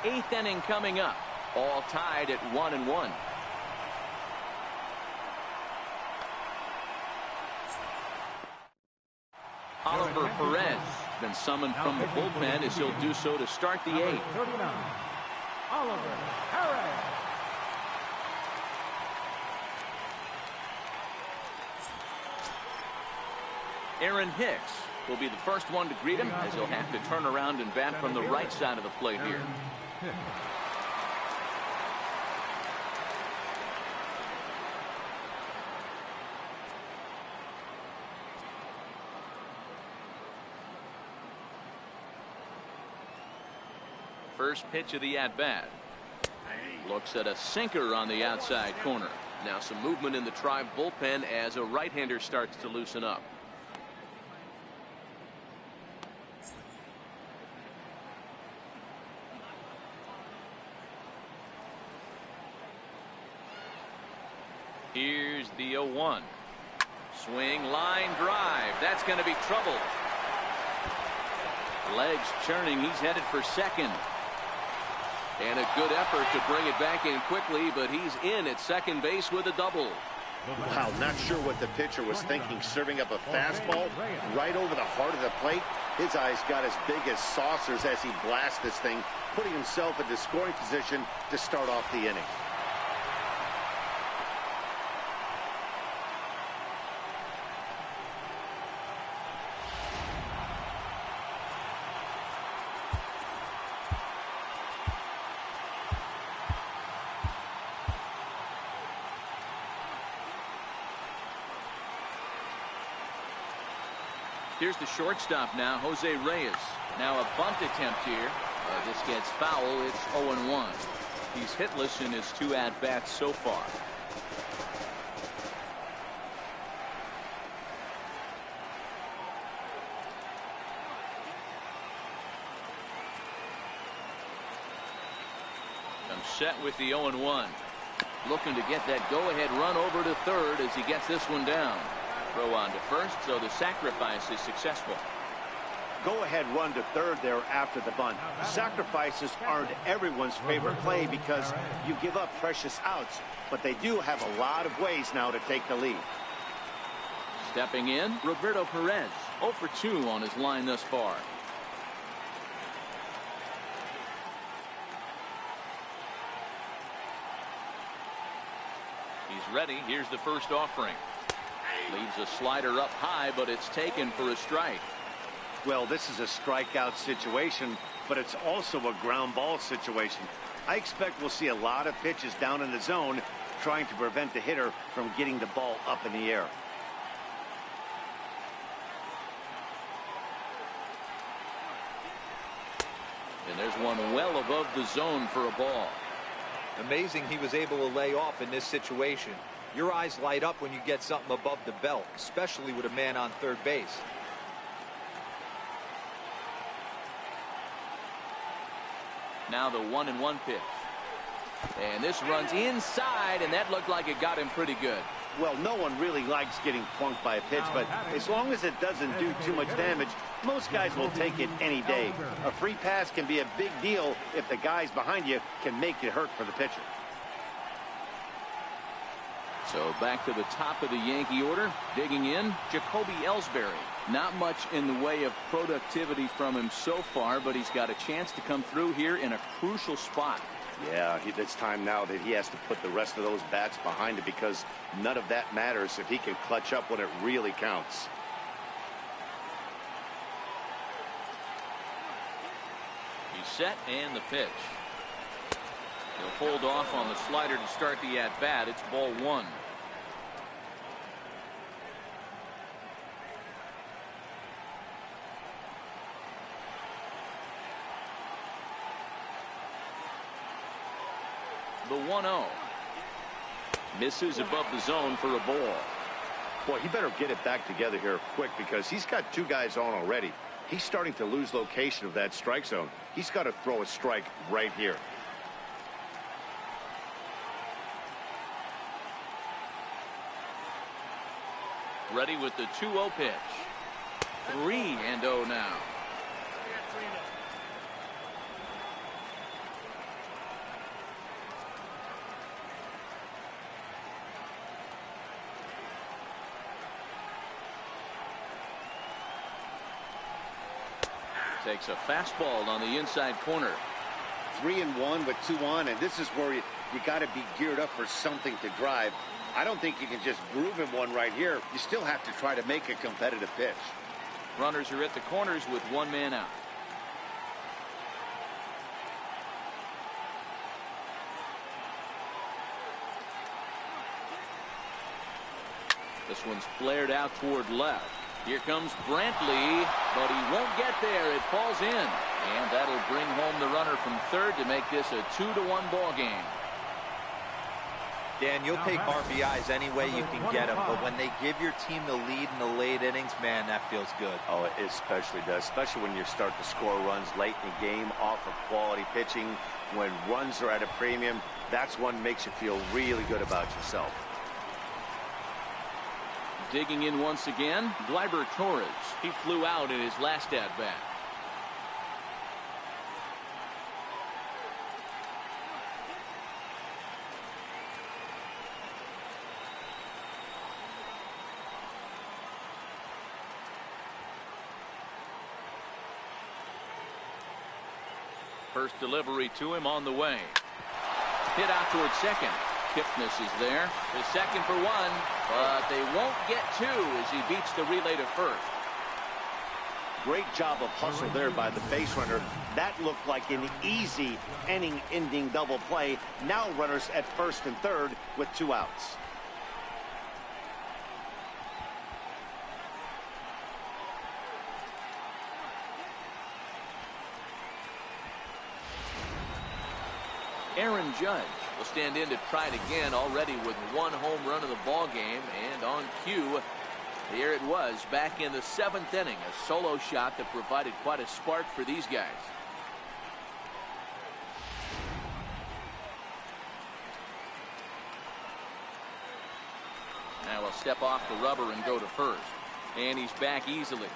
8th inning coming up. All tied at 1-1. Oliver Perez been summoned from the bullpen as he'll do so to start the 8th. 39, Oliver Perez. Aaron Hicks will be the first one to greet him as he'll have to turn around and bat from the right side of the plate here. First pitch of the at-bat. Looks at a sinker on the outside corner. Now some movement in the Tribe bullpen as a right-hander starts to loosen up. Here's the 0-1. Swing, line drive. That's going to be trouble. Legs churning. He's headed for second. And a good effort to bring it back in quickly, but he's in at second base with a double. Wow, not sure what the pitcher was thinking, serving up a fastball right over the heart of the plate. His eyes got as big as saucers as he blasts this thing, putting himself in the scoring position to start off the inning. Here's the shortstop now, Jose Reyes. Now a bunt attempt here. This gets foul. It's 0-1. He's hitless in his 2 at-bats so far. I'm set with the 0-1. Looking to get that go-ahead run over to third as he gets this one down. Throw on to first, so the sacrifice is successful. Go-ahead run to third there after the bunt. Sacrifices aren't everyone's favorite play because you give up precious outs, but they do have a lot of ways now to take the lead. Stepping in, Roberto Perez, 0 for 2 on his line thus far. He's ready. Here's the first offering. Leaves a slider up high, but it's taken for a strike. Well, this is a strikeout situation, but it's also a ground ball situation. I expect we'll see a lot of pitches down in the zone trying to prevent the hitter from getting the ball up in the air. And there's one well above the zone for a ball. Amazing he was able to lay off in this situation. Your eyes light up when you get something above the belt, especially with a man on third base. Now the 1-1 pitch. And this runs inside, and that looked like it got him pretty good. Well, no one really likes getting plunked by a pitch, but as long as it doesn't do too much damage, most guys will take it any day. A free pass can be a big deal if the guys behind you can make it hurt for the pitcher. So back to the top of the Yankee order, digging in, Jacoby Ellsbury. Not much in the way of productivity from him so far, but he's got a chance to come through here in a crucial spot. Yeah, it's time now that he has to put the rest of those bats behind it because none of that matters if he can clutch up when it really counts. He's set and the pitch. He'll hold off on the slider to start the at-bat. It's ball 1. The 1-0. Misses above the zone for a ball. Boy, he better get it back together here quick because he's got two guys on already. He's starting to lose location of that strike zone. He's got to throw a strike right here. Ready with the 2-0 pitch. 3-0 now. Takes a fastball on the inside corner. 3-1 with 2 on, and this is where you got to be geared up for something to drive. I don't think you can just groove him one right here. You still have to try to make a competitive pitch. Runners are at the corners with one man out. This one's flared out toward left. Here comes Brantley, but he won't get there. It falls in, and that'll bring home the runner from third to make this a 2-1 ball game. Dan, you'll take RBIs any way you can get them, but when they give your team the lead in the late innings, man, that feels good. Oh, it especially does, especially when you start to score runs late in the game off of quality pitching. When runs are at a premium, that's what makes you feel really good about yourself. Digging in once again, Gleyber Torres. He flew out in his last at-bat. First delivery to him on the way. Hit out towards second. Kipnis is there. The second for one, but they won't get two as he beats the relay to first. Great job of hustle there by the base runner. That looked like an easy inning-ending double play. Now runners at first and third with 2 outs. Aaron Judge will stand in to try it again, already with 1 home run of the ball game, and on cue, here it was back in the 7th inning, a solo shot that provided quite a spark for these guys. Now he'll step off the rubber and go to first, and he's back easily.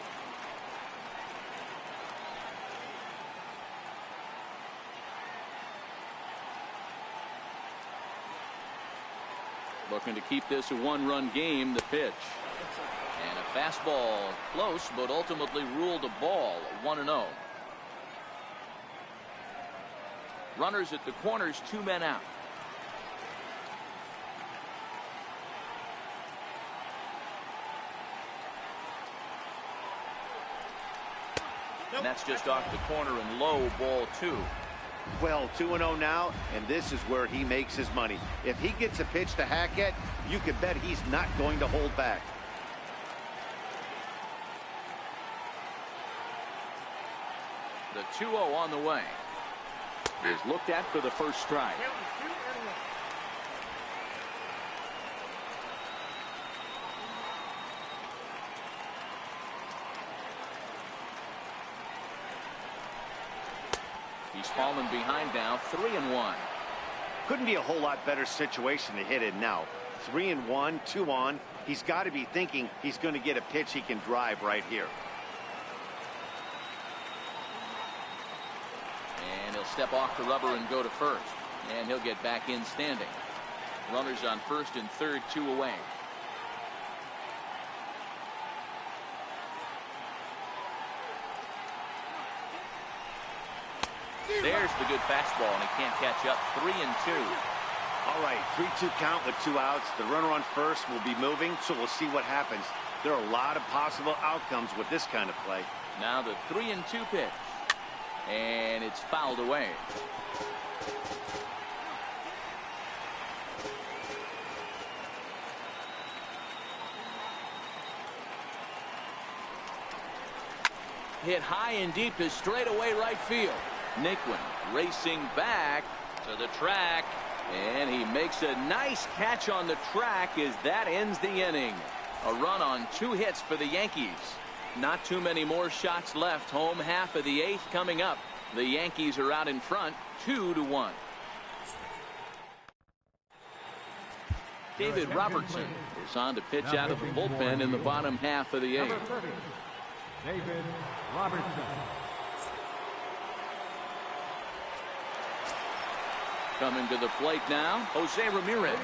Looking to keep this a 1-run game. The pitch. And a fastball close, but ultimately ruled a ball. 1-0. Runners at the corners, 2 men out. And that's just off the corner and low, ball 2. Well, 2-0 now, and this is where he makes his money. If he gets a pitch to hack at, you can bet he's not going to hold back. The 2-0 on the way is looked at for the first strike. He's fallen behind now, 3-1. Couldn't be a whole lot better situation to hit in now. 3-1, 2 on. He's got to be thinking he's going to get a pitch he can drive right here. And he'll step off the rubber and go to first. And he'll get back in standing. Runners on first and third, 2 away. There's the good fastball, and he can't catch up. 3-2. All right, 3-2 count with 2 outs. The runner on first will be moving, so we'll see what happens. There are a lot of possible outcomes with this kind of play. Now the 3-2 pitch, and it's fouled away. Hit high and deep to straightaway right field. Naquin racing back to the track, And he makes a nice catch on the track as that ends the inning. A run on 2 hits for the Yankees. Not too many more shots left. Home half of the 8th coming up. The Yankees are out in front 2-1. David Robertson is on to pitch out of the bullpen in the bottom half of the 8th. Number 30, David Robertson. Coming to the plate now, Jose Ramirez.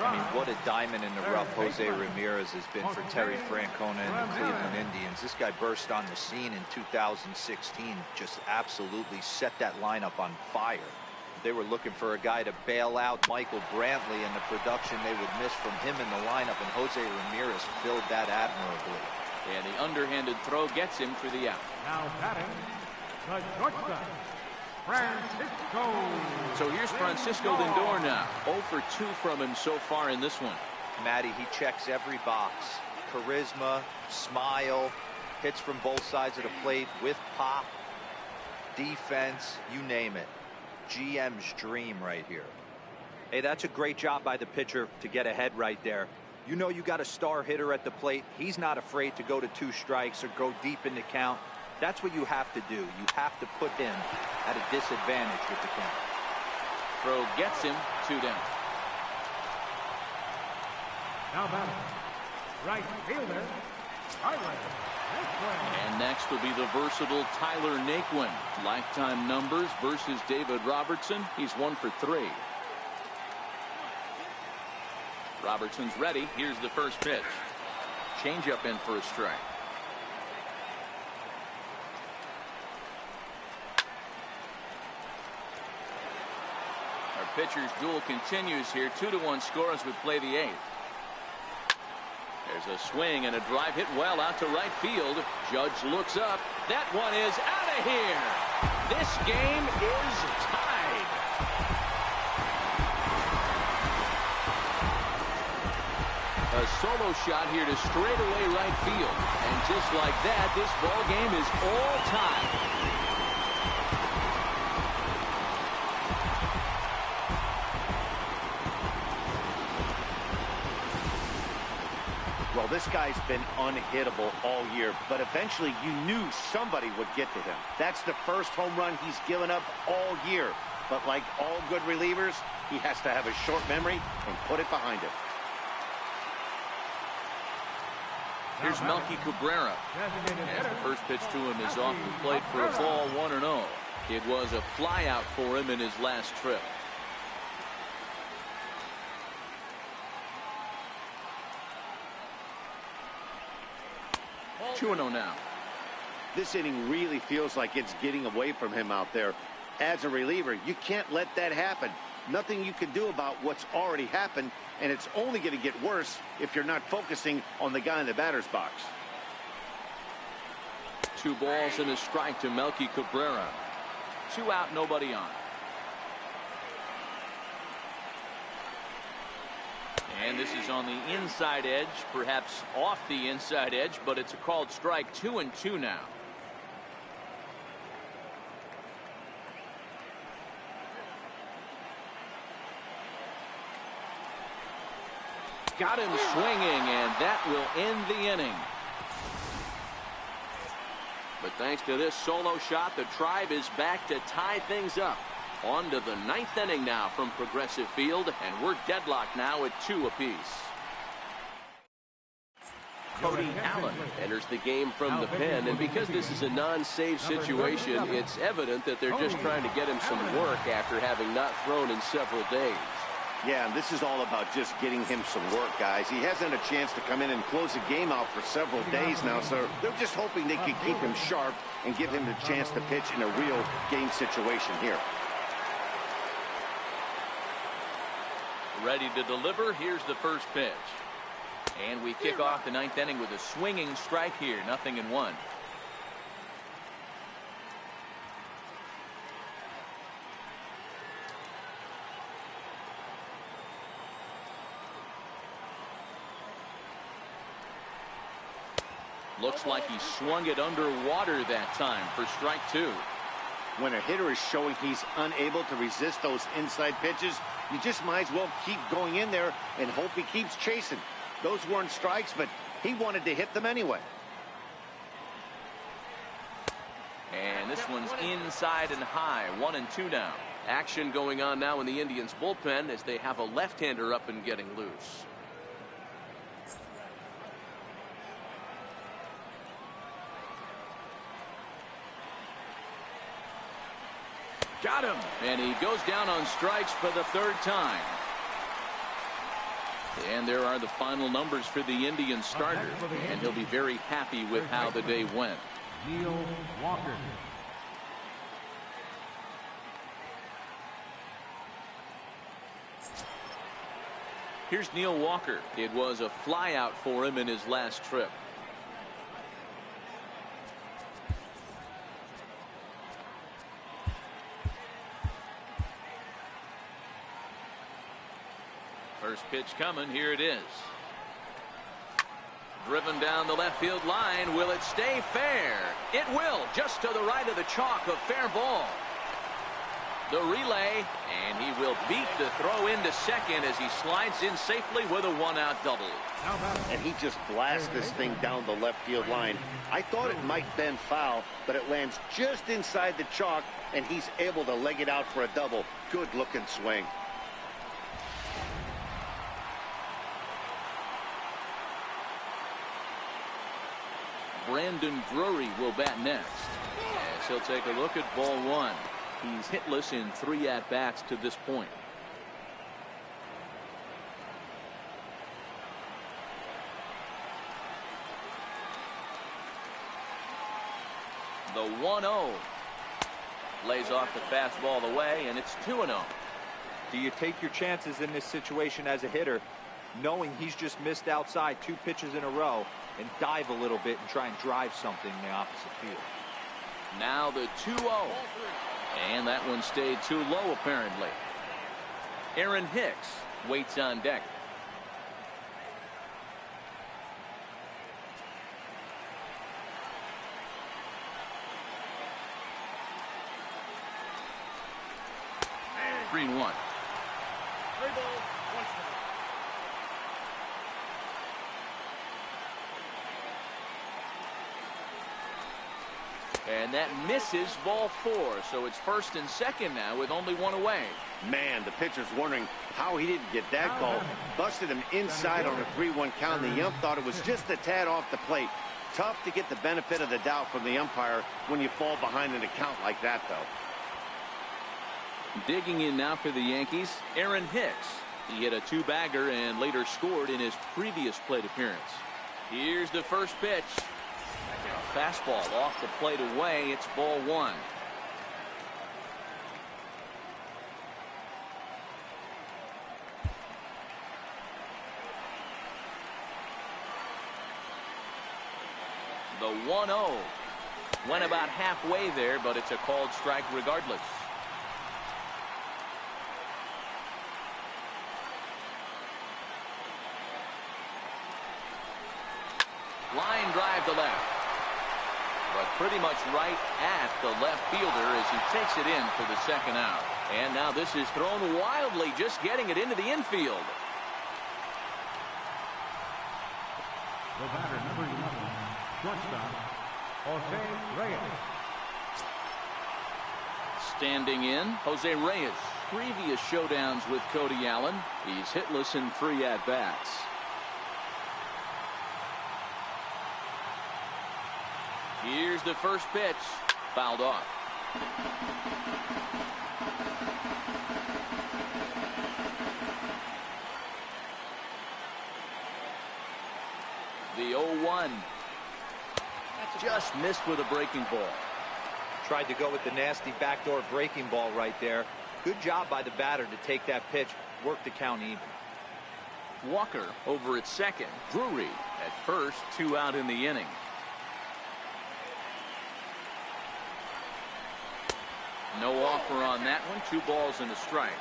I mean, what a diamond in the rough Jose Ramirez has been for Terry Francona and the Cleveland Indians. This guy burst on the scene in 2016, just absolutely set that lineup on fire. They were looking for a guy to bail out Michael Brantley, and the production they would miss from him in the lineup, and Jose Ramirez filled that admirably. And the underhanded throw gets him for the out. Now batting, the shortstop, Francisco. So here's Francisco Lindor now. 0 for 2 from him so far in this one. Matty, he checks every box. Charisma, smile, hits from both sides of the plate with pop, defense, you name it. GM's dream right here. Hey, that's a great job by the pitcher to get ahead right there. You know you got a star hitter at the plate. He's not afraid to go to 2 strikes or go deep in the count. That's what you have to do. You have to put him at a disadvantage with the count. Throw gets him 2 down. Now batting, right fielder, Tyler. And next will be the versatile Tyler Naquin. Lifetime numbers versus David Robertson. He's 1 for 3. Robertson's ready. Here's the first pitch. Changeup in for a strike. Our pitcher's duel continues here. 2-1 score as we play the 8th. There's a swing and a drive hit well out to right field. Judge looks up. That one is out of here. This game is tied. A solo shot here to straightaway right field. And just like that, this ball game is all tied. Well, this guy's been unhittable all year, but eventually you knew somebody would get to him. That's the first home run he's given up all year. But like all good relievers, he has to have a short memory and put it behind him. Here's Melky Cabrera. And the first pitch to him is off the plate for a ball 1-0. It was a flyout for him in his last trip. Now. This inning really feels like it's getting away from him out there. As a reliever, you can't let that happen. Nothing you can do about what's already happened, and it's only going to get worse if you're not focusing on the guy in the batter's box. 2 balls and a strike to Melky Cabrera. 2 out, nobody on. And this is on the inside edge, perhaps off the inside edge, but it's a called strike. 2-2 now. Got him swinging, and that will end the inning. But thanks to this solo shot, the Tribe is back to tie things up. On to the 9th inning now from Progressive Field, and we're deadlocked now at 2 apiece. Cody Allen enters the game from the pen, and because this is a non-save situation, it's evident that they're just trying to get him some work after having not thrown in several days. Yeah, and this is all about just getting him some work, guys. He hasn't had a chance to come in and close the game out for several days now, so they're just hoping they can keep him sharp and give him the chance to pitch in a real game situation here. Ready to deliver. Here's the first pitch. And we kick off the 9th inning with a swinging strike here. 0-1. Looks like he swung it underwater that time for strike 2. When a hitter is showing he's unable to resist those inside pitches, you just might as well keep going in there and hope he keeps chasing. Those weren't strikes, but he wanted to hit them anyway. And this one's inside and high. 1-2 now. Action going on now in the Indians bullpen as they have a left-hander up and getting loose. Got him. And he goes down on strikes for the third time. And there are the final numbers for the Indians starter. And he'll be very happy with how the day went. Neil Walker. Here's Neil Walker. It was a flyout for him in his last trip. First pitch coming. Here it is. Driven down the left field line. Will it stay fair? It will. Just to the right of the chalk. A fair ball. The relay, and he will beat the throw into second as he slides in safely with a one-out double. And he just blasts this thing down the left field line. I thought it might bend foul, but it lands just inside the chalk, and he's able to leg it out for a double. Good-looking swing. Brandon Drury will bat next. As he'll take a look at ball one. He's hitless in 3 at-bats to this point. The 1-0 lays off the fastball away, and it's 2-0. Do you take your chances in this situation as a hitter, knowing he's just missed outside 2 pitches in a row, and dive a little bit and try and drive something in the opposite field? Now the 2-0. And that one stayed too low, apparently. Aaron Hicks waits on deck. And 3-1. And that misses ball 4. So it's first and second now with only 1 away. Man, the pitcher's wondering how he didn't get that call. Busted him inside on a 3-1 count. The ump thought it was just a tad off the plate. Tough to get the benefit of the doubt from the umpire when you fall behind in a count like that, though. Digging in now for the Yankees, Aaron Hicks. He hit a 2-bagger and later scored in his previous plate appearance. Here's the first pitch. A fastball off the plate away. It's ball 1. The 1-0 went about halfway there, but it's a called strike regardless. Line drive to left. But pretty much right at the left fielder as he takes it in for the second out. And now this is thrown wildly, just getting it into the infield. The batter, number 11, shortstop, Jose Reyes. Standing in, Jose Reyes. Previous showdowns with Cody Allen. He's hitless in 3 at-bats. Here's the first pitch. Fouled off. The 0-1. Just missed with a breaking ball. Tried to go with the nasty backdoor breaking ball right there. Good job by the batter to take that pitch. Work the count even. Walker over at second. Drury at first. 2 out in the inning. No offer on that one. 2 balls and a strike.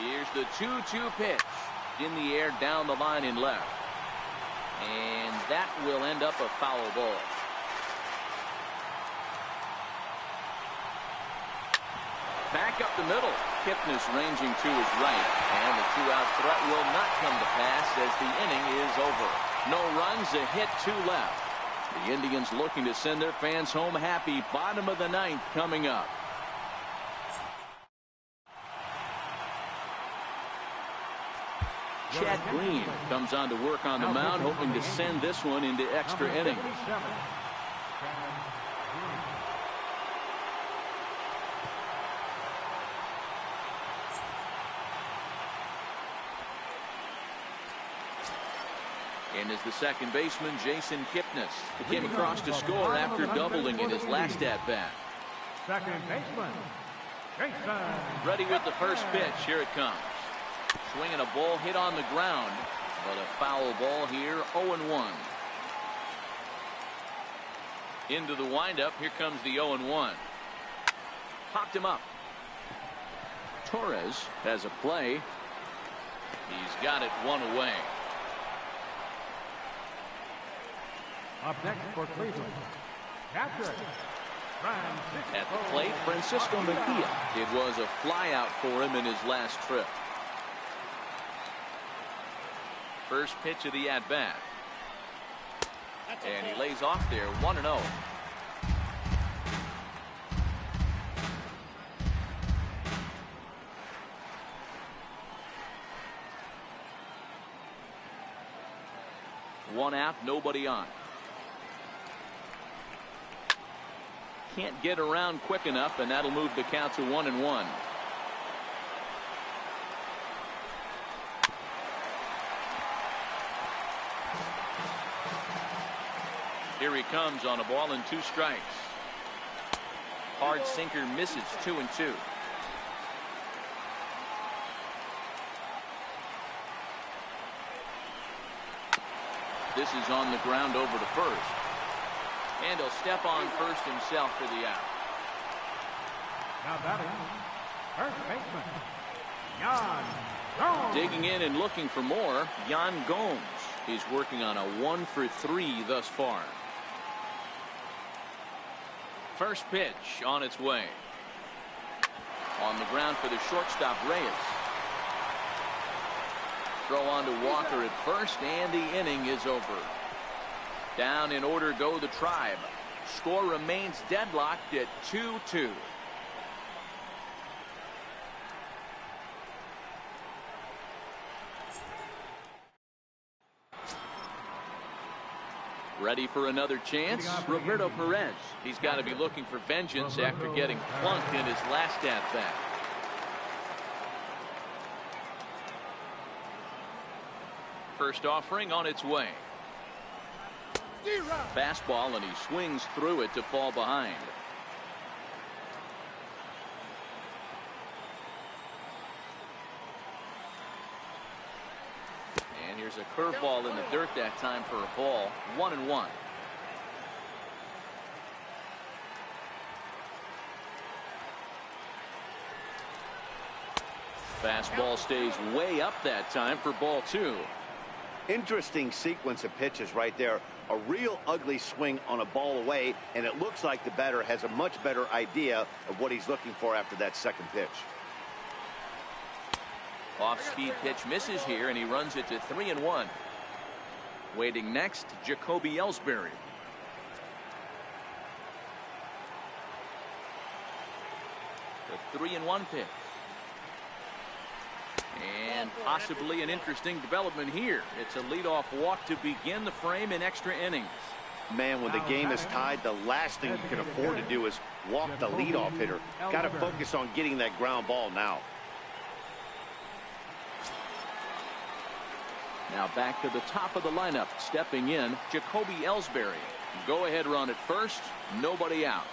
Here's the 2-2 pitch. In the air, down the line in left. And that will end up a foul ball. Back up the middle. Kipnis ranging to his right. And the two-out threat will not come to pass as the inning is over. No runs, a hit, 2 left. The Indians looking to send their fans home happy. Bottom of the 9th coming up. Chad Green comes on to work on the mound, hoping to send this one into extra innings. And is the second baseman, Jason Kipnis. He came across to score after doubling in his last at-bat. Second baseman, Jason. Ready with the first pitch. Here it comes. Swinging a ball hit on the ground, but a foul ball here, 0-1. Into the windup. Here comes the 0-1. Popped him up. Torres has a play. He's got it 1 away. Up next for Cleveland, Patrick. At the plate, Francisco Mejia. It was a flyout for him in his last trip. First pitch of the at-bat. And he lays off there, 1-0. One out, nobody on. Can't get around quick enough, and that'll move the count to 1-1. Here he comes on a ball and 2 strikes. Hard sinker misses, 2-2. This is on the ground over to first. And he'll step on first himself for the out. Now batting, first baseman, Yan Gomes. Digging in and looking for more, Yan Gomes. He's working on a 1-for-3 thus far. First pitch on its way. On the ground for the shortstop, Reyes. Throw on to Walker at first, and the inning is over. Down in order go the Tribe. Score remains deadlocked at 2-2. Ready for another chance? Roberto Perez. He's got to be looking for vengeance after getting plunked in his last at-bat. First offering on its way. Fastball, and he swings through it to fall behind. And here's a curveball in the dirt that time for a ball. 1-1. Fastball stays way up that time for ball 2. Interesting sequence of pitches right there. A real ugly swing on a ball away, and it looks like the batter has a much better idea of what he's looking for after that second pitch. Off-speed pitch misses here, and he runs it to 3-1. Waiting next, Jacoby Ellsbury. The 3-1 pitch. And possibly an interesting development here. It's a leadoff walk to begin the frame in extra innings. Man, when the game is tied, the last thing you can afford to do is walk the leadoff hitter. Got to focus on getting that ground ball now. Now back to the top of the lineup. Stepping in, Jacoby Ellsbury. Go-ahead run at first. Nobody out.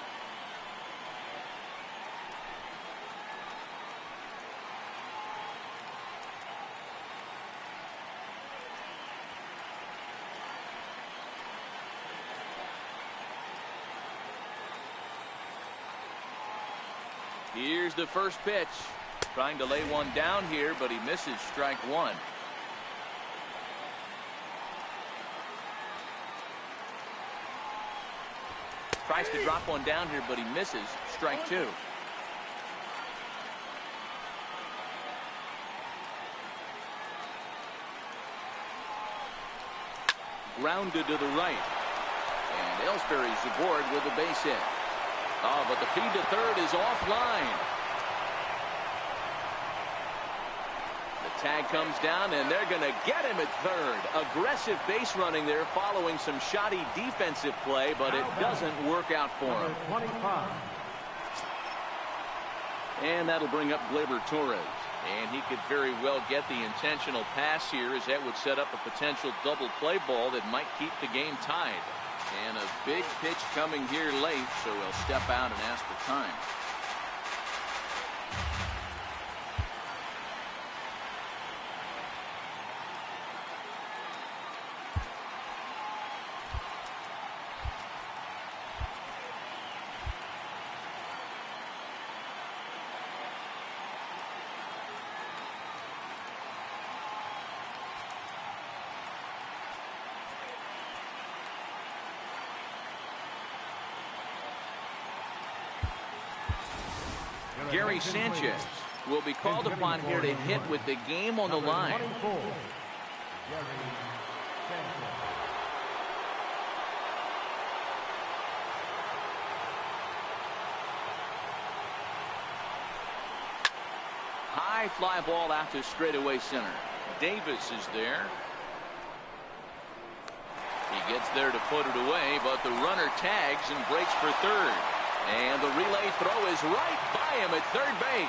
Here's the first pitch. Trying to lay one down here, but he misses strike one. Tries to drop one down here, but he misses strike two. Grounded to the right. And Ellsbury's aboard with a base hit. Oh, but the feed to third is offline. The tag comes down, and they're going to get him at third. Aggressive base running there following some shoddy defensive play, but it doesn't work out for him. 25. And that'll bring up Gleyber Torres. And he could very well get the intentional pass here, as that would set up a potential double play ball that might keep the game tied. And a big pitch coming here late, so he'll step out and ask for time. Gary Sanchez will be called upon here to hit with the game on the line. High fly ball out to straightaway center. Davis is there. He gets there to put it away, but the runner tags and breaks for third. And the relay throw is right by him at third base.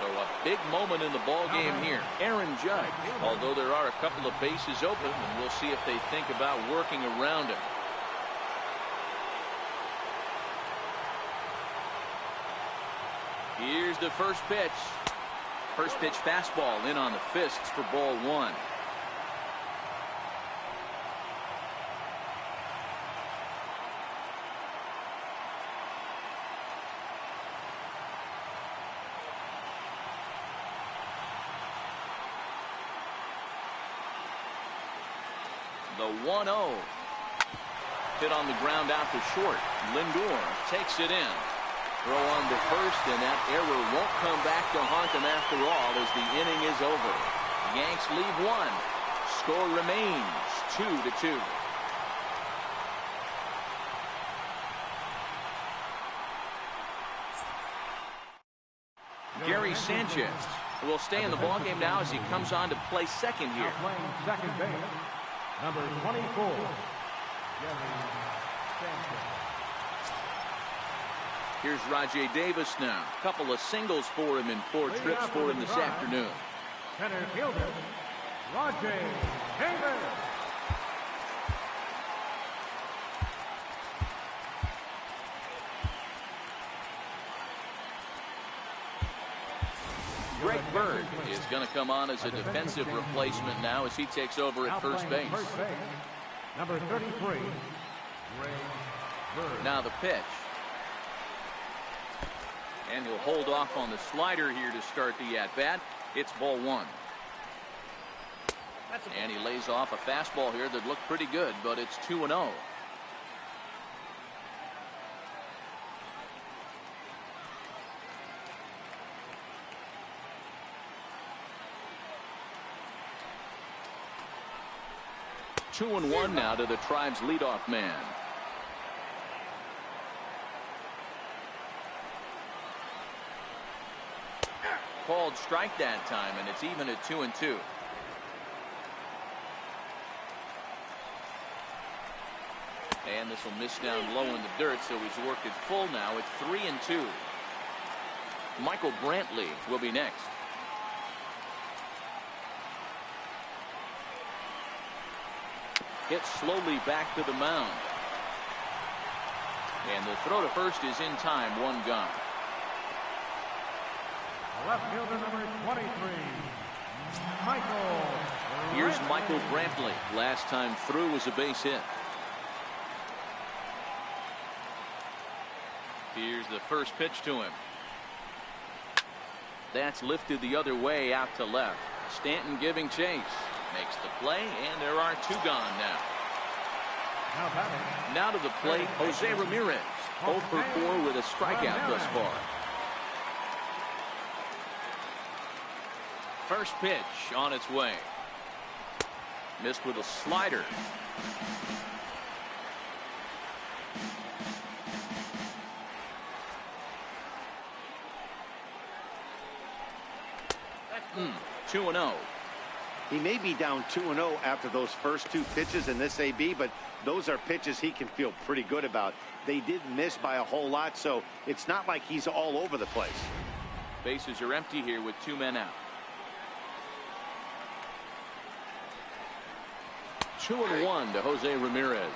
So a big moment in the ball game here. Aaron Judge, although there are a couple of bases open, and we'll see if they think about working around him. Here's the first pitch. First pitch fastball in on the fists for ball one. The 1-0. Hit on the ground out to short. Lindor takes it in. Throw on to first, and that error won't come back to haunt them after all as the inning is over. Yanks leave one. Score remains 2-2. Gary Sanchez will stay in the ballgame now as he comes on to play second here. Playing second base, number 24, Gary Sanchez. Here's Rajay Davis now. A couple of singles for him in 4 trips for him this afternoon. Center fielder, Rajay Davis. Greg Bird is going to come on as a defensive replacement now as he takes over at first base. Number 33, Greg Bird. Now the pitch. And he'll hold off on the slider here to start the at-bat. It's ball one. And he lays off a fastball here that looked pretty good, but it's 2-0. Two and one now to the Tribe's leadoff man. Called strike that time, and it's even at 2-2. And this will miss down low in the dirt, so he's worked it full now. It's 3-2. Michael Brantley will be next. Hits slowly back to the mound. And the throw to first is in time, one gone. Left fielder number 23, Michael. Here's Michael Brantley. Last time through was a base hit. Here's the first pitch to him. That's lifted the other way out to left. Stanton giving chase. Makes the play, and there are two gone now. Now to the plate, Jose Ramirez. 0 for 4 with a strikeout thus far. First pitch on its way. Missed with a slider. Mm, 2-0. He may be down 2-0 after those first two pitches in this AB, but those are pitches he can feel pretty good about. They did miss by a whole lot, so it's not like he's all over the place. Bases are empty here with 2 men out. 2-1 to Jose Ramirez.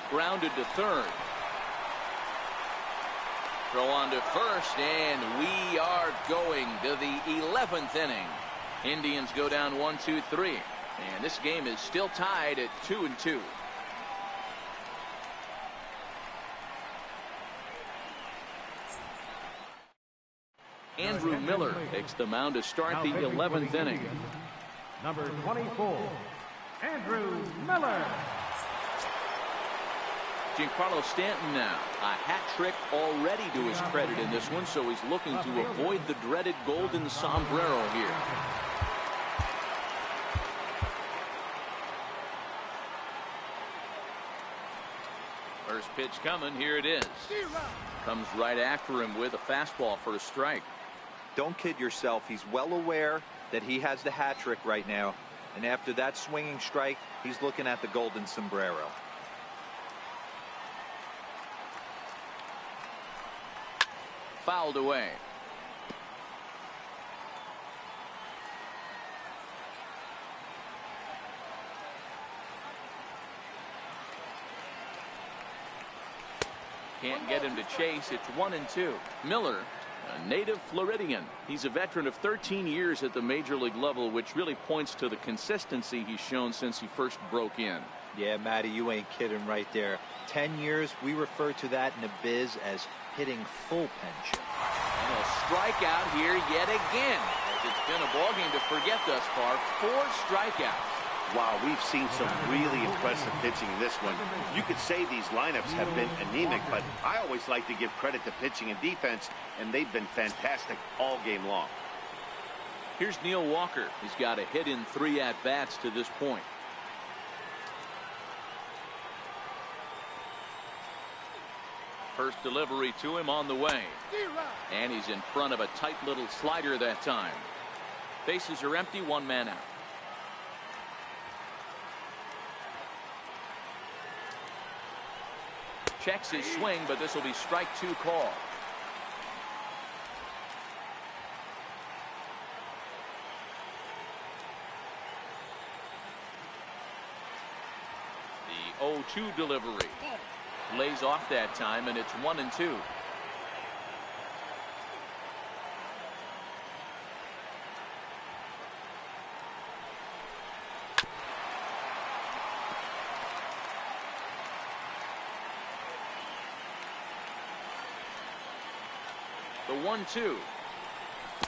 Grounded to third. Throw on to first, and we are going to the 11th inning. Indians go down 1-2-3, and this game is still tied at 2-2. Andrew Miller takes the mound to start the 11th inning. Number 24, Andrew Miller. Giancarlo Stanton now. A hat trick already to his credit in this one, so he's looking to avoid the dreaded golden sombrero here. First pitch coming. Here it is. Comes right after him with a fastball for a strike. Don't kid yourself. He's well aware that he has the hat trick right now. And after that swinging strike, he's looking at the golden sombrero. Fouled away. Can't get him to chase. It's 1-2. Miller, a native Floridian. He's a veteran of 13 years at the major league level, which really points to the consistency he's shown since he first broke in. Yeah, Matty, you ain't kidding right there. 10 years, we refer to that in the biz as hitting full pension. And a strikeout here yet again, as it's been a ballgame to forget thus far. 4 strikeouts. Wow, we've seen some really impressive pitching in this one. You could say these lineups have been anemic, but I always like to give credit to pitching and defense, and they've been fantastic all game long. Here's Neil Walker. He's got a hit in 3 at-bats to this point. First delivery to him on the way. And he's in front of a tight little slider that time. Bases are empty, 1 man out. Checks his swing, but this will be strike 2 call. The 0-2 delivery. Lays off that time, and it's 1-2. The 1-2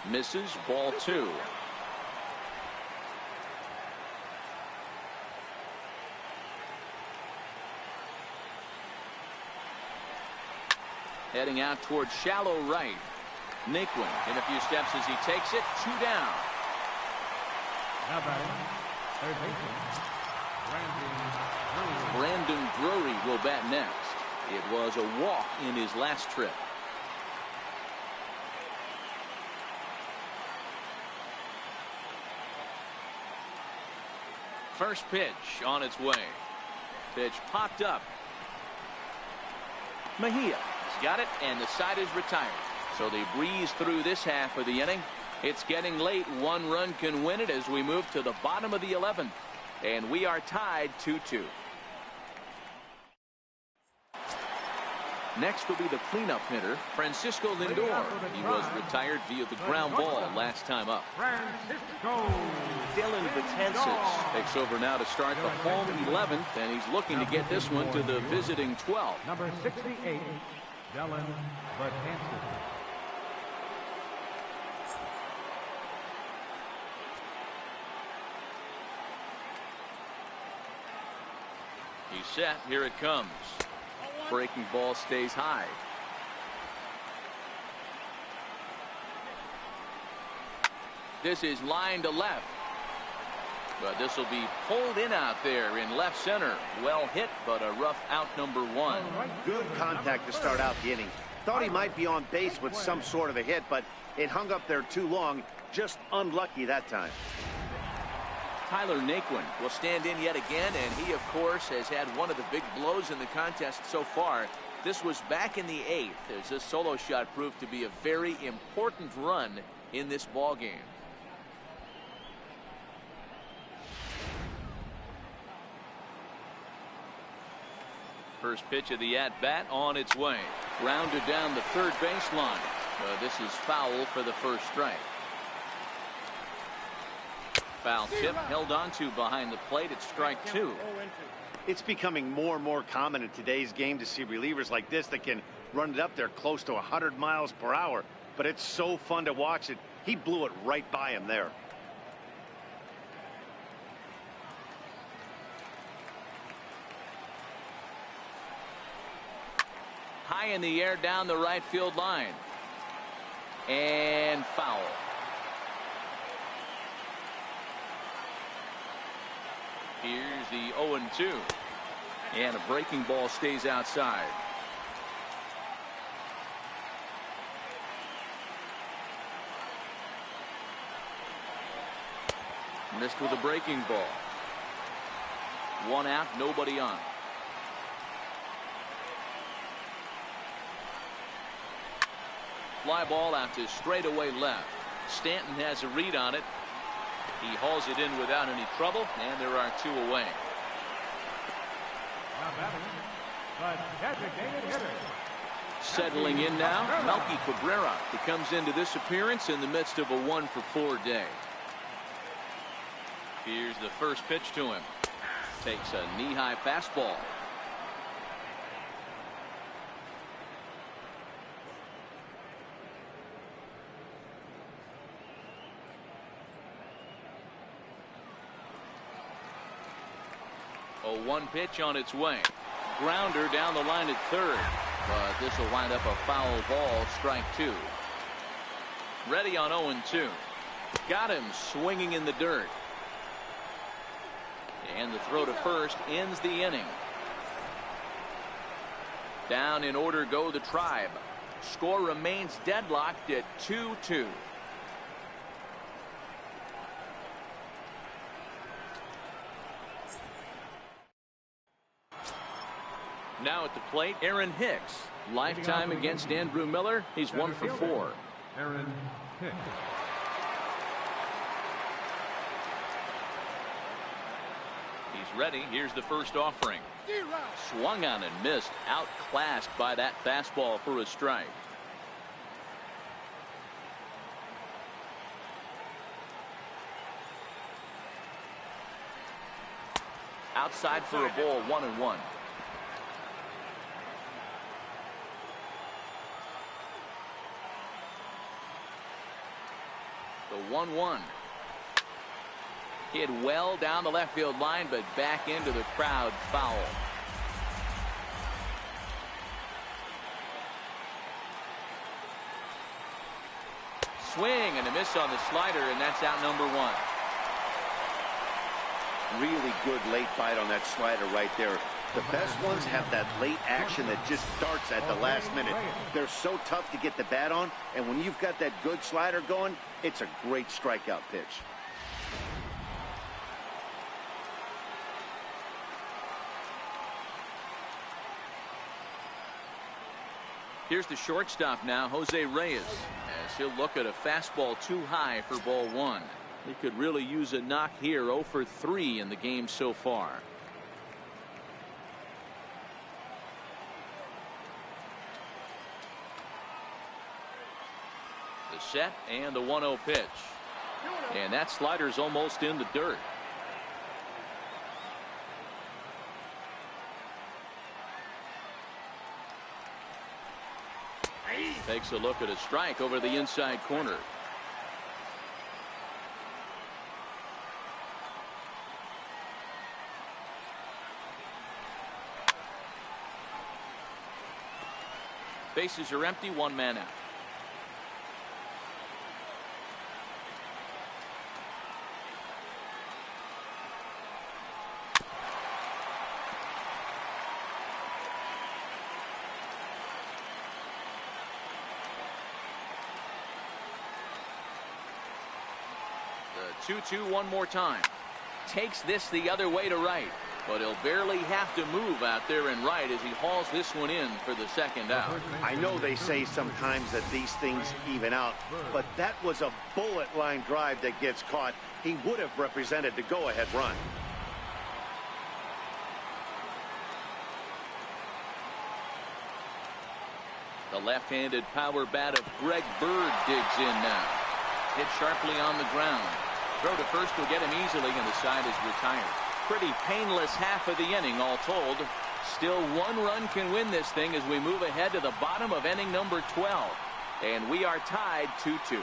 misses, ball 2. Heading out towards shallow right. Naquin in a few steps as he takes it. 2 down. Now batting, third baseman, Brandon Drury will bat next. It was a walk in his last trip. First pitch on its way. Pitch popped up. Mejia has got it, and the side is retired. So they breeze through this half of the inning. It's getting late. 1 run can win it as we move to the bottom of the 11th. And we are tied 2-2. Next will be the cleanup hitter, Francisco Lindor. He was retired via the ground ball last time up. Francisco. Dylan Betances takes over now to start the home 11th, and he's looking to get this one to the visiting 12th. Number 68, Dylan Betances. He's set. Here it comes. Breaking ball stays high. This is line to left. But this will be pulled in out there in left center. Well hit, but a rough out number one. Good contact to start out the inning. Thought he might be on base with some sort of a hit, but it hung up there too long. Just unlucky that time. Tyler Naquin will stand in yet again, and he, of course, has had one of the big blows in the contest so far. This was back in the 8th, as this solo shot proved to be a very important run in this ball game. First pitch of the at-bat on its way. Grounded down the third baseline. This is foul for the first strike. Foul tip held onto behind the plate at strike 2. It's becoming more and more common in today's game to see relievers like this that can run it up there close to 100 miles per hour. But it's so fun to watch it. He blew it right by him there. High in the air down the right field line. And foul. Here's the 0-2. And a breaking ball stays outside. Missed with a breaking ball. One out, nobody on. Fly ball out to straightaway left. Stanton has a read on it. He hauls it in without any trouble, and there are 2 away. But designated hitter. Settling in now, Melky Cabrera. He comes into this appearance in the midst of a 1-for-4 day. Here's the first pitch to him. Takes a knee-high fastball. A 1 pitch on its way. Grounder down the line at third. But this will wind up a foul ball, strike 2. Ready on 0-2. Got him swinging in the dirt. And the throw to first ends the inning. Down in order go the Tribe. Score remains deadlocked at 2-2. Now at the plate, Aaron Hicks. Lifetime against Andrew Miller. He's 1-for-4. Aaron Hicks. He's ready. Here's the first offering. Swung on and missed. Outclassed by that fastball for a strike. Outside for a ball, 1-1. The 1-1. Hit well down the left field line, but back into the crowd, foul. Swing and a miss on the slider, and that's out number 1. Really good late bite on that slider right there. The best ones have that late action that just starts at the last minute. They're so tough to get the bat on, and when you've got that good slider going, it's a great strikeout pitch. Here's the shortstop now, Jose Reyes, as he'll look at a fastball too high for ball 1. He could really use a knock here. 0-for-3 in the game so far. set and the 1-0 pitch. And that slider's almost in the dirt. Takes a look at a strike over the inside corner. Bases are empty, one man out. The 2-2 one more time. Takes this the other way to right. But he'll barely have to move out there and right as he hauls this one in for the second out. I know they say sometimes that these things even out, but that was a bullet line drive that gets caught. He would have represented the go-ahead run. The left-handed power bat of Greg Bird digs in now. Hit sharply on the ground. Throw to first will get him easily, and the side is retired. Pretty painless half of the inning all told. Still one run can win this thing as we move ahead to the bottom of inning number 12. And we are tied 2-2.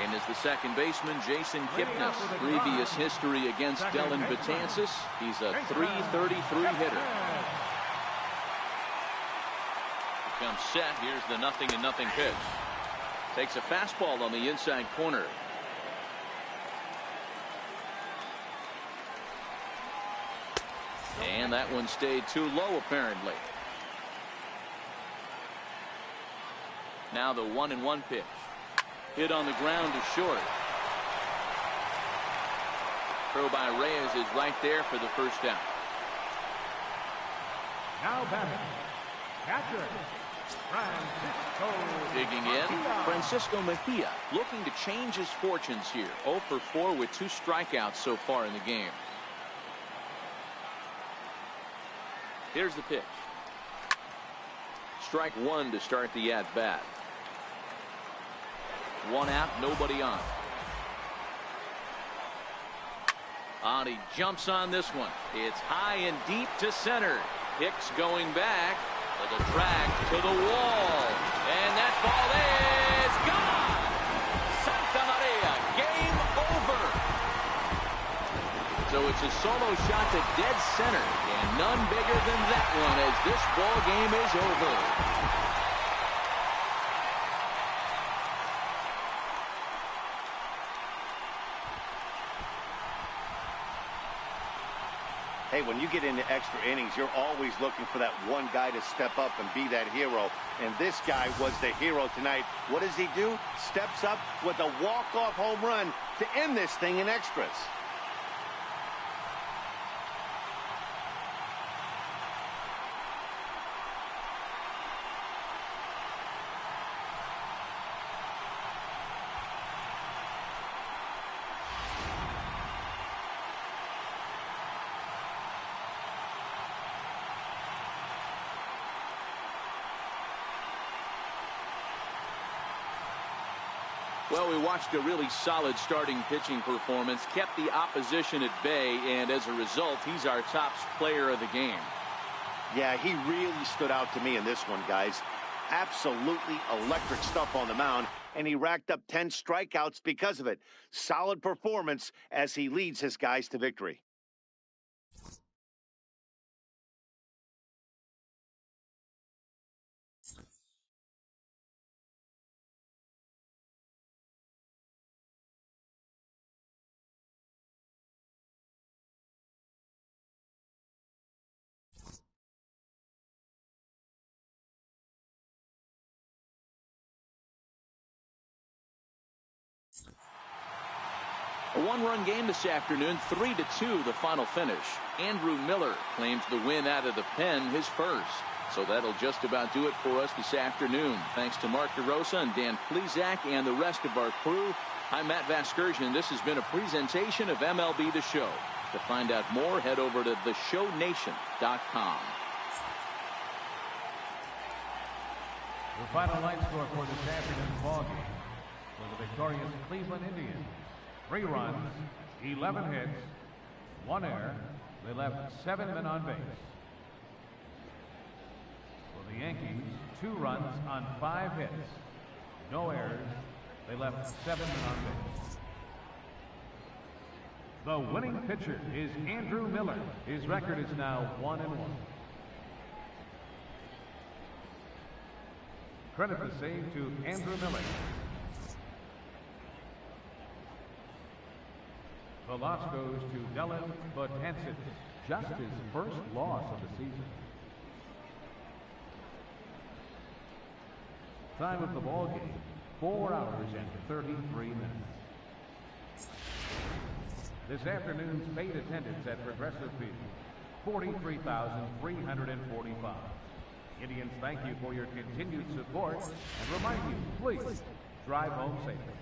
And as the second baseman, Jason Kipnis. Previous history against Dellin Betances. He's a .333 hitter. Comes set. Here's the 0-0 pitch. Takes a fastball on the inside corner. And that one stayed too low, apparently. Now the 1-1 pitch. Hit on the ground to short. Throw by Reyes is right there for the first out. Now batting, catcher. Digging in, Francisco Mejia looking to change his fortunes here. 0 for 4 with 2 strikeouts so far in the game. Here's the pitch. Strike 1 to start the at-bat. 1 out, nobody on. He jumps on this one. It's high and deep to center. Hicks going back. The drag to the wall, and that ball is gone. Santa Maria, game over. So it's a solo shot to dead center, and none bigger than that one as this ball game is over. Hey, when you get into extra innings, you're always looking for that one guy to step up and be that hero. And this guy was the hero tonight. What does he do? Steps up with a walk-off home run to end this thing in extras. Well, we watched a really solid starting pitching performance, kept the opposition at bay, and as a result, he's our top player of the game. Yeah, he really stood out to me in this one, guys. Absolutely electric stuff on the mound, and he racked up 10 strikeouts because of it. Solid performance as he leads his guys to victory. A one-run game this afternoon, 3-2 the final finish. Andrew Miller claims the win out of the pen, his first. So that'll just about do it for us this afternoon. Thanks to Mark DeRosa and Dan Plezak and the rest of our crew. I'm Matt Vasgersian. This has been a presentation of MLB The Show. To find out more, head over to theshownation.com. The final line score for this afternoon's ballgame for the victorious Cleveland Indians: 3 runs, 11 hits, 1 error. They left 7 men on base. For the Yankees, 2 runs on 5 hits, no errors. They left 7 men on base. The winning pitcher is Andrew Miller. His record is now 1-1. Credit the save to Andrew Miller. The loss goes to Dylan Betances, just his first loss of the season. Time of the ball game, 4 hours and 33 minutes. This afternoon's paid attendance at Progressive Field, 43,345. Indians thank you for your continued support and remind you, please drive home safely.